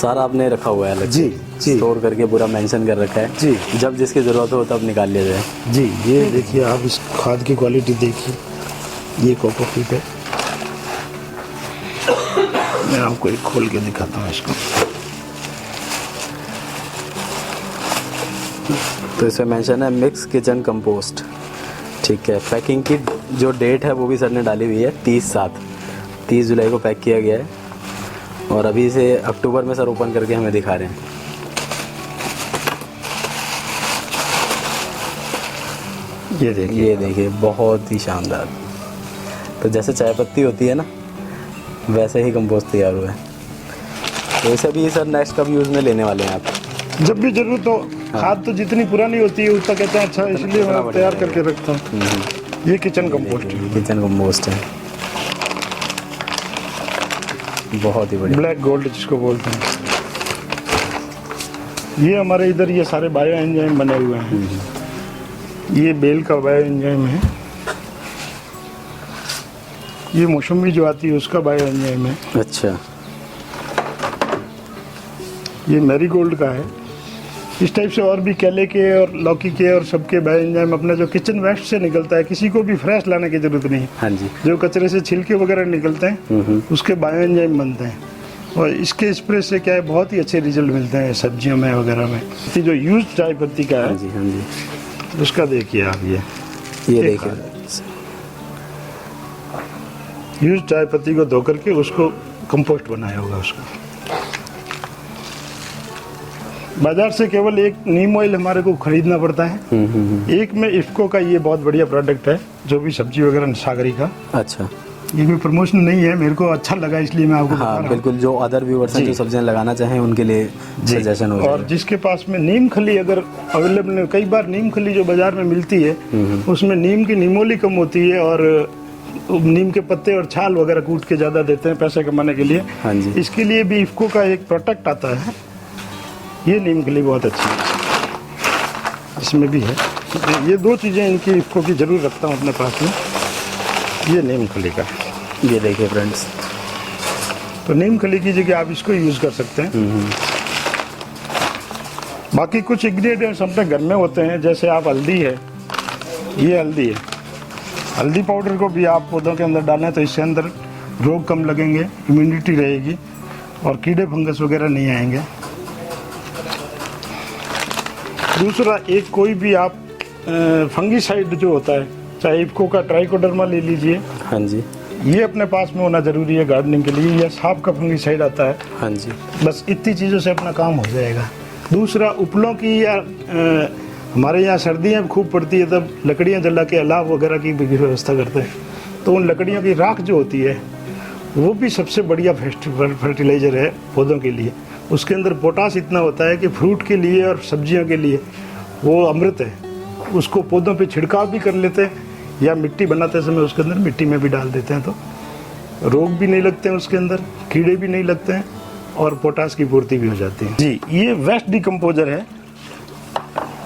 सारा आपने रखा हुआ है अलग जी जी, स्टोर करके पूरा मेंशन कर रखा है जी। जब जिसकी ज़रूरत हो तब निकाल लिया जाए। जी, ये देखिए आप इस खाद की क्वालिटी देखिए, ये कोकोपीट है। मैं आपको एक खोल के दिखाता हूँ इसको। तो इसमें मेंशन है मिक्स किचन कंपोस्ट। ठीक है। पैकिंग की जो डेट है वो भी सर ने डाली हुई है 30/7, 30 जुलाई को पैक किया गया है। और अभी इसे अक्टूबर में सर ओपन करके हमें दिखा रहे हैं। ये देखिए बहुत ही शानदार। तो जैसे चाय पत्ती होती है ना, वैसे ही कंपोस्ट तैयार हुआ है। तो इसे भी सर नेक्स्ट कब यूज़ में लेने वाले हैं आप? जब भी जरूरत हो। खाद तो जितनी पुरानी होती है उतना कहते हैं अच्छा, इसलिए मैं तैयार करके रखता हूँ। ये किचन कंपोस्ट है। किचन कंपोस्ट है, बहुत ही बढ़िया। ब्लैक गोल्ड जिसको बोलते हैं। ये हमारे इधर ये सारे बायो एंजाइम बने हुए हैं। ये बेल का बायो एंजाइम है। ये मौसमी जो आती है उसका बायो एंजाइम है। अच्छा, ये मैरीगोल्ड का है। इस टाइप से और भी केले के और लौकी के और सबके बायो एंजाइम अपना जो किचन वेस्ट से निकलता है, किसी को भी फ्रेश लाने की जरूरत नहीं। हाँ जी। जो कचरे से छिलके वगैरह निकलते हैं उसके बायो एंजाइम बनते हैं। और इसके स्प्रे से क्या है, बहुत ही अच्छे रिजल्ट मिलते हैं सब्जियों में वगैरह में। जो यूज चाय पत्ती का है, हाँ जी, हाँ जी। उसका देखिए आप। ये देखिए यूज चाय पत्ती को धो करके उसको कंपोस्ट बनाया होगा उसका। बाजार से केवल एक नीम ऑयल हमारे को खरीदना पड़ता है। एक में इफ्को का ये बहुत बढ़िया प्रोडक्ट है, जो भी सब्जी वगैरह सागरी का। अच्छा, ये कोई प्रमोशन नहीं है, मेरे को अच्छा लगा इसलिए मैं आपको बता रहा हूं। बिल्कुल, जो अदर व्यूअर्स हैं जो सब्जियां लगाना चाहें उनके लिए सजेशन हो जाएगा। और जिसके पास में नीम खली अगर अवेलेबल है, कई बार नीम खली जो बाजार में मिलती है उसमें नीम की निमोली कम होती है और नीम के पत्ते और छाल वगैरह कूट के ज़्यादा देते हैं पैसे कमाने के लिए। हाँ जी। इसके लिए भी इफ्को का एक प्रोडक्ट आता है। ये नीम खली बहुत अच्छी है, इसमें भी है। ये दो चीज़ें इनकी इफ्को की जरूर रखता हूँ अपने पास में। ये नीम खली का, ये देखिए फ्रेंड्स। तो नीम खली की जगह आप इसको यूज़ कर सकते हैं। बाकी कुछ इंग्रेडिएंट्स अपने घर में होते हैं, जैसे आप हल्दी है, ये हल्दी है। हल्दी पाउडर को भी आप पौधों के अंदर डालें तो इससे अंदर रोग कम लगेंगे, इम्यूनिटी रहेगी और कीड़े फंगस वगैरह नहीं आएंगे। दूसरा, एक कोई भी आप फंगीसाइड जो होता है, चाहे इफ्को का ट्राइकोडर्मा ले लीजिए। हाँ जी। ये अपने पास में होना जरूरी है गार्डनिंग के लिए। या सांप का फंगीसाइड आता है। हाँ जी। बस इतनी चीज़ों से अपना काम हो जाएगा। दूसरा, उपलों की या हमारे यहाँ सर्दियाँ खूब पड़ती है, तब लकड़ियाँ जला के अलाव वगैरह की भी व्यवस्था करते हैं। तो उन लकड़ियों की राख जो होती है वो भी सबसे बढ़िया फर्टिलाइज़र है पौधों के लिए। उसके अंदर पोटास इतना होता है कि फ्रूट के लिए और सब्जियों के लिए वो अमृत है। उसको पौधों पे छिड़काव भी कर लेते हैं या मिट्टी बनाते समय उसके अंदर मिट्टी में भी डाल देते हैं, तो रोग भी नहीं लगते हैं उसके अंदर, कीड़े भी नहीं लगते हैं और पोटास की पूर्ति भी हो जाती है। जी, ये वेस्ट डिकम्पोजर है।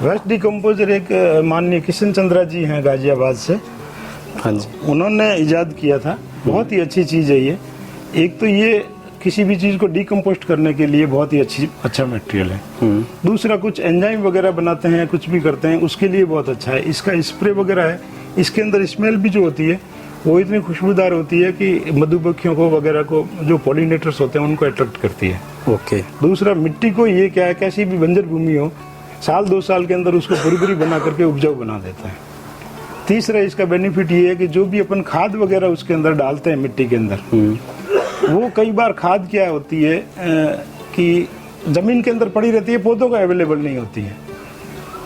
वेस्ट डिकम्पोजर एक माननीय किशन चंद्रा जी हैं गाजियाबाद से। हाँ जी। उन्होंने इजाद किया था। बहुत ही अच्छी चीज़ है ये। एक तो ये किसी भी चीज़ को डिकम्पोस्ट करने के लिए बहुत ही अच्छा मटेरियल है। दूसरा, कुछ एंजाइम वगैरह बनाते हैं, कुछ भी करते हैं, उसके लिए बहुत अच्छा है। इसका स्प्रे वगैरह है, इसके अंदर स्मेल भी जो होती है वो इतनी खुशबूदार होती है कि मधुमक्खियों को वगैरह को, जो पॉलिनेटर्स होते हैं, उनको अट्रैक्ट करती है। ओके। दूसरा, मिट्टी को ये क्या है, कैसी भी बंजर भूमि हो, साल 2 साल के अंदर उसको बुरी बना करके उपजाऊ बना देता है। तीसरा, इसका बेनिफिट ये है कि जो भी अपन खाद वगैरह उसके अंदर डालते हैं मिट्टी के अंदर, वो कई बार खाद क्या होती है कि ज़मीन के अंदर पड़ी रहती है, पौधों को अवेलेबल नहीं होती है,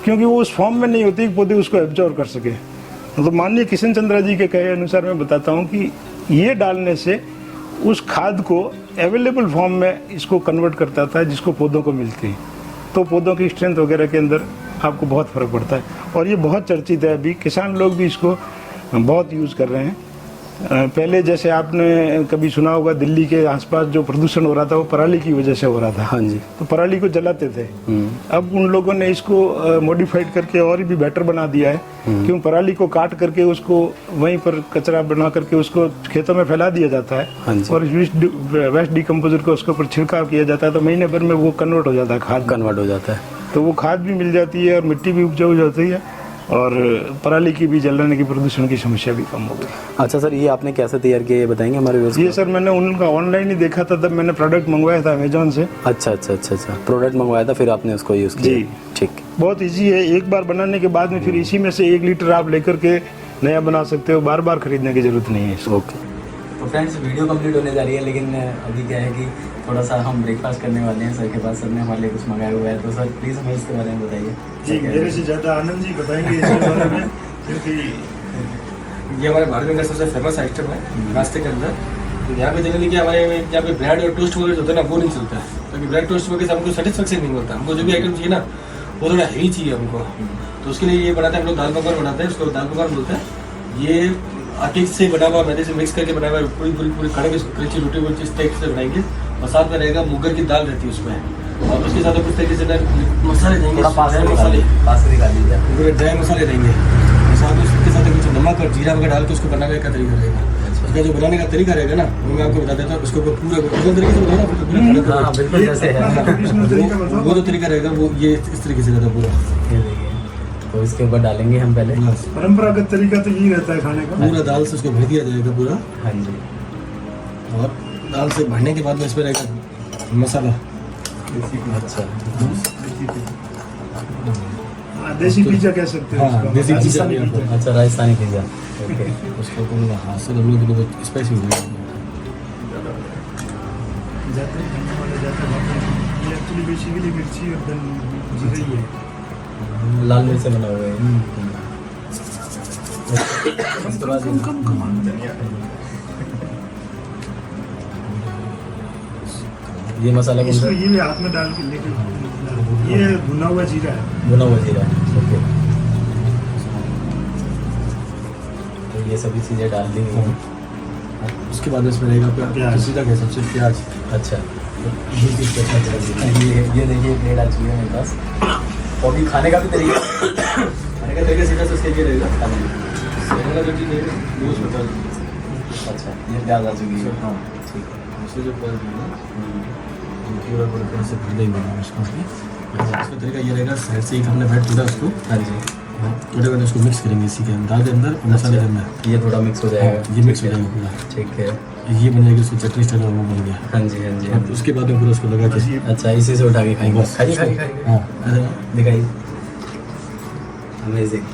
क्योंकि वो उस फॉर्म में नहीं होती कि पौधे उसको एब्जॉर्ब कर सके। तो माननीय किशन चंद्रा जी के कहे अनुसार मैं बताता हूँ कि ये डालने से उस खाद को अवेलेबल फॉर्म में इसको कन्वर्ट करता था, जिसको पौधों को मिलती है। तो पौधों की स्ट्रेंथ वगैरह के अंदर आपको बहुत फ़र्क पड़ता है और ये बहुत चर्चित है। अभी किसान लोग भी इसको बहुत यूज़ कर रहे हैं। पहले जैसे आपने कभी सुना होगा, दिल्ली के आसपास जो प्रदूषण हो रहा था वो पराली की वजह से हो रहा था। हाँ जी। तो पराली को जलाते थे। अब उन लोगों ने इसको मॉडिफाइड करके और भी बेटर बना दिया है। क्यों, पराली को काट करके उसको वहीं पर कचरा बना करके उसको खेतों में फैला दिया जाता है। हाँ जी। और वेस्ट डिकम्पोजर को उसके ऊपर छिड़काव किया जाता है, तो महीने भर में वो कन्वर्ट हो जाता है, खाद कन्वर्ट हो जाता है। तो वो खाद भी मिल जाती है और मिट्टी भी उपजाऊ हो जाती है और पराली की भी जलाने की, प्रदूषण की समस्या भी कम हो गई। अच्छा सर, ये आपने कैसे तैयार किया, ये बताएंगे हमारे व्यूअर्स को? ये सर मैंने उनका ऑनलाइन ही देखा था, तब मैंने प्रोडक्ट मंगवाया था अमेजोन से। अच्छा, प्रोडक्ट मंगवाया था, फिर आपने उसको यूज़ किया? जी, ठीक। बहुत इजी है। एक बार बनाने के बाद में फिर इसी में से 1 लीटर आप लेकर के नया बना सकते हो, बार बार खरीदने की जरूरत नहीं है इसको। ओके। तो फ्रेंड्स वीडियो कंप्लीट होने जा रही है, लेकिन अभी क्या है कि थोड़ा सा हम ब्रेकफास्ट करने वाले हैं सर के पास। सर ने हमारे लिए कुछ मंगाया हुआ है, तो सर प्लीज़ हमें इसके बारे में बताइए। जी, मेरे से ज़्यादा आनंद जी बताएंगे इसके बारे में, क्योंकि ये हमारे भारत में सबसे फेमस आइटम है नाश्ते के अंदर। तो यहाँ पे जनरली क्या हमारे यहाँ पे ब्रेड और टोस्ट वगैरह होता है ना, वो नहीं चलता है, क्योंकि ब्रेड टोस्ट वगैरह से हमको सेटिस्फेक्शन नहीं होता। हमको जो भी आइटम चाहिए ना वो थोड़ा हैवी चाहिए हमको। तो उसके लिए ये बनाते हैं हम लोग, दाल पकवान बनाते हैं, उसको दाल पकवान बोलते हैं। ये आटे से बना हुआ, मैदे से मिक्स करके बना हुआ पूरी पूरी पूरी खाने की क्रंची रोटी वो चीज़ टाइप से बनाएंगे। और साथ में रहेगा मुगर की दाल रहती है उसमें, और उसके साथ कुछ तरीके से मसाले देंगे, पास से निकाल दीजिए। पूरे ड्राई मसाले देंगे, और साथ उसके साथ कुछ नमक और जीरा वगैरह डाल के उसको बनाने का तरीका रहेगा। उसका जो बनाने का तरीका रहेगा ना, वो मैं आपको बता देता हूँ। उसको पूरा तरीके से बनाना, बिल्कुल जैसे है वो जो तरीका रहेगा वो ये इस तरीके से रहता पूरा। ये देखिए, तो इसके ऊपर डालेंगे हम पहले। परंपरागत तरीका तो यही रहता है खाने का। पूरा दाल से उसको भर दिया जाएगा पूरा, हाँ जी। और दाल से भरने के बाद में इसमें रहेगा मसाला। अच्छा, देसी पिज्जा कह सकते हैं हाँ, उसको। देसी पिज्जा राजस्थानी भी आपको। पिज्जा। अच्छा राजस्थानी पिज़्ज़ा, ओके। उसको पूरा हाथ से हम लोग स्पाइसी हो जाएगा। जाते हैं खाने वाले जाते हैं। ये एक्चुअली बेसिकली मिर्ची और धन जीरा ही है। लाल मिर्च से बना हुआ है। ये मसाला कौन सा इसको ये हाथ में डाल के लेके, ये भुना हुआ जीरा है। भुना हुआ जीरा, ओके। तो ये सभी चीज़ें डाल दी गई हैं। उसके बाद इसमें रहेगा आपका प्याज। सीधा कह सबसे प्याज। अच्छा, ये देखिए प्लेट आ चुकी है मेरे पास। तो अभी खाने का भी तरीका खाने का तरीका सीधा से उसके ये रहेगा। सेवला जो चीज़ है वो उसमें डाल दीजिए। अच्छा, ये प्याज आ चुकी है। हाँ ठीक है। उससे जो प्याज है पूरा पूरा से भर देंगे उसको। उसका तरीका ये रहेगा, साइड से एक हमने बैठ दिया उसको, हाँ जी। थोड़े बाद उसको मिक्स करेंगे इसी के दाल के अंदर और मसाले के अंदर। ये थोड़ा मिक्स हो जाएगा। ये मिक्स हो जाएगा पूरा, ठीक है। ये बन जाएगी उसकी चटनी स्टाइल वो बन गया। हाँ जी, हाँ जी। अब उसके बाद में पूरा उसको लगा के अच्छा, इसी से उठा के खाएंगे। बस खाइए खाइए खाइए, हाँ दिखाइए। अमेजिंग।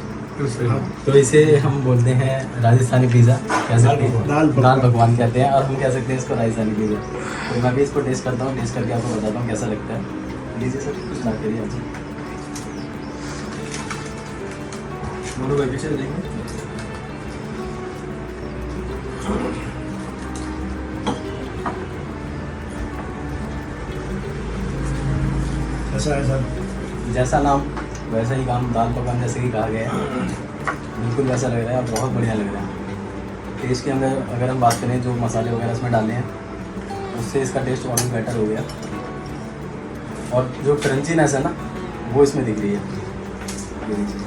तो इसे हम बोलते हैं राजस्थानी पिज़्ज़ा, कह सकते हैं दाल पकवान कहते हैं, और हम कह सकते हैं इसको राजस्थानी पिज़्ज़ा। तो मैं भी इसको टेस्ट करता हूँ, टेस्ट करके आपको बताता हूँ कैसा लगता है। लीजिए सर, कुछ ना करिए आज। दोनों भाई पीछे देंगे। ऐसा है सर, जैसा नाम वैसा ही काम, दाल पकवान जैसे ही कहा गया है, बिल्कुल वैसा लग रहा है और बहुत बढ़िया लग रहा है। टेस्ट के अंदर अगर हम बात करें, जो मसाले वगैरह इसमें डाले हैं उससे इसका टेस्ट और भी बेटर हो गया, और जो क्रंचीनेस है ना वो इसमें दिख रही है। ये देखिए,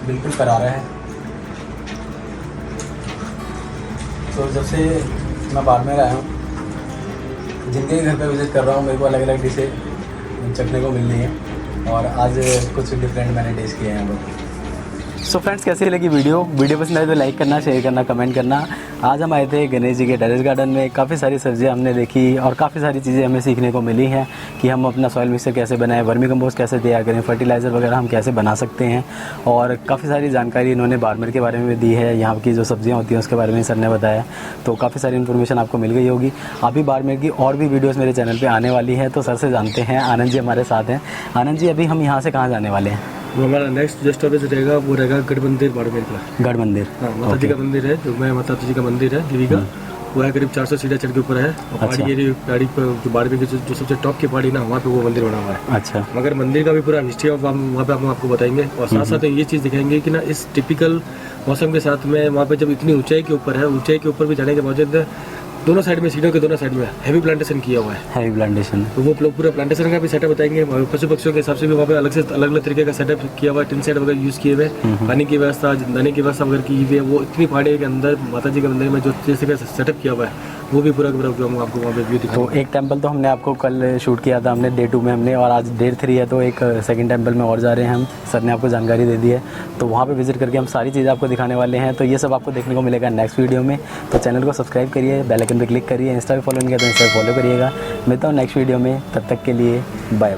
बिल्कुल करारा है। तो जब से मैं बाड़मेर आया हूँ, जिनके घर पे विज़िट कर रहा हूँ, मेरे को अलग अलग डिशें चखने को मिल रही हैं, और आज कुछ डिफरेंट मैंने टेस्ट किए हैं यहाँ पर। सो फ्रेंड्स, कैसी लगी वीडियो पसंद आए तो लाइक करना, शेयर करना, कमेंट करना। आज हम आए थे गणेश जी के टेरेस गार्डन में। काफ़ी सारी सब्जियां हमने देखी और काफ़ी सारी चीज़ें हमें सीखने को मिली हैं कि हम अपना सॉइल मिक्सचर कैसे बनाएं, वर्मी कंपोस्ट कैसे तैयार करें, फर्टिलाइज़र वगैरह हम कैसे बना सकते हैं, और काफ़ी सारी जानकारी इन्होंने बाड़मेर के बारे में दी है। यहाँ की जो सब्जियाँ होती हैं उसके बारे में सर ने बताया, तो काफ़ी सारी इन्फॉर्मेशन आपको मिल गई होगी। अभी बाड़मेर की और भी वीडियोज़ मेरे चैनल पर आने वाली हैं, तो सर से जानते हैं। आनंद जी हमारे साथ हैं। आनंद जी, अभी हम यहाँ से कहाँ जाने वाले हैं? वो हमारा नेक्स्ट जो स्टॉपेज रहेगा वो रहेगा गढ़ मंदिर बाड़मेर का। गढ़ मंदिर, हाँ, माता जी का मंदिर है, जो मैं माता जी का मंदिर है देवी का, वो है करीब 400 सीढ़ियाँ चढ़ के ऊपर है। और पहाड़ी एरिया, पहाड़ी पर जो बाड़मेर की जो सबसे टॉप की पहाड़ी ना, वहाँ पे वो मंदिर बना हुआ है। अच्छा, मगर मंदिर का भी पूरा हिस्ट्री ऑफ हम वहाँ पे हम आपको बताएंगे, और साथ साथ ये चीज़ दिखाएंगे कि ना इस टिपिकल मौसम के साथ में वहाँ पे जब इतनी ऊंचाई के ऊपर है, ऊंचाई के ऊपर भी जाने के बावजूद दोनों साइड में, सीढ़ियों के दोनों साइड में हैवी प्लांटेशन किया हुआ है। हैवी प्लांटेशन, तो वो पूरा प्लांटेशन का भी सेटअप बताएंगे। पशु पक्षियों के हिसाब से भी वहाँ पे अलग से अलग अलग तरीके का सेटअप किया हुआ है। टिन सेट वगैरह यूज़ किए हुए, पानी की व्यवस्था, दाने की व्यवस्था वगैरह की हुई है। वो इतनी पहाड़ी के अंदर माता जी के मंदिर में जो जैसे का सेटअप किया हुआ है, वो भी पूरा हम आपको वहाँ पे व्यू दिखाएंगे। तो एक टेंपल तो हमने आपको कल शूट किया था, हमने डे 2 में हमने, और आज डे 3 है, तो एक सेकंड टेंपल में और जा रहे हैं हम। सर ने आपको जानकारी दे दी है, तो वहाँ पे विजिट करके हम सारी चीज़ें आपको दिखाने वाले हैं। तो ये सब आपको देखने को मिलेगा नेक्स्ट वीडियो में। तो चैनल को सब्सक्राइब करिए, बेल आइकन पे क्लिक करिए, इंस्टा पे फॉलो नहीं किया तो इंस्टा पे फॉलो करिएगा। मिलता हूँ नेक्स्ट वीडियो में, तब तक के लिए बाय बाय।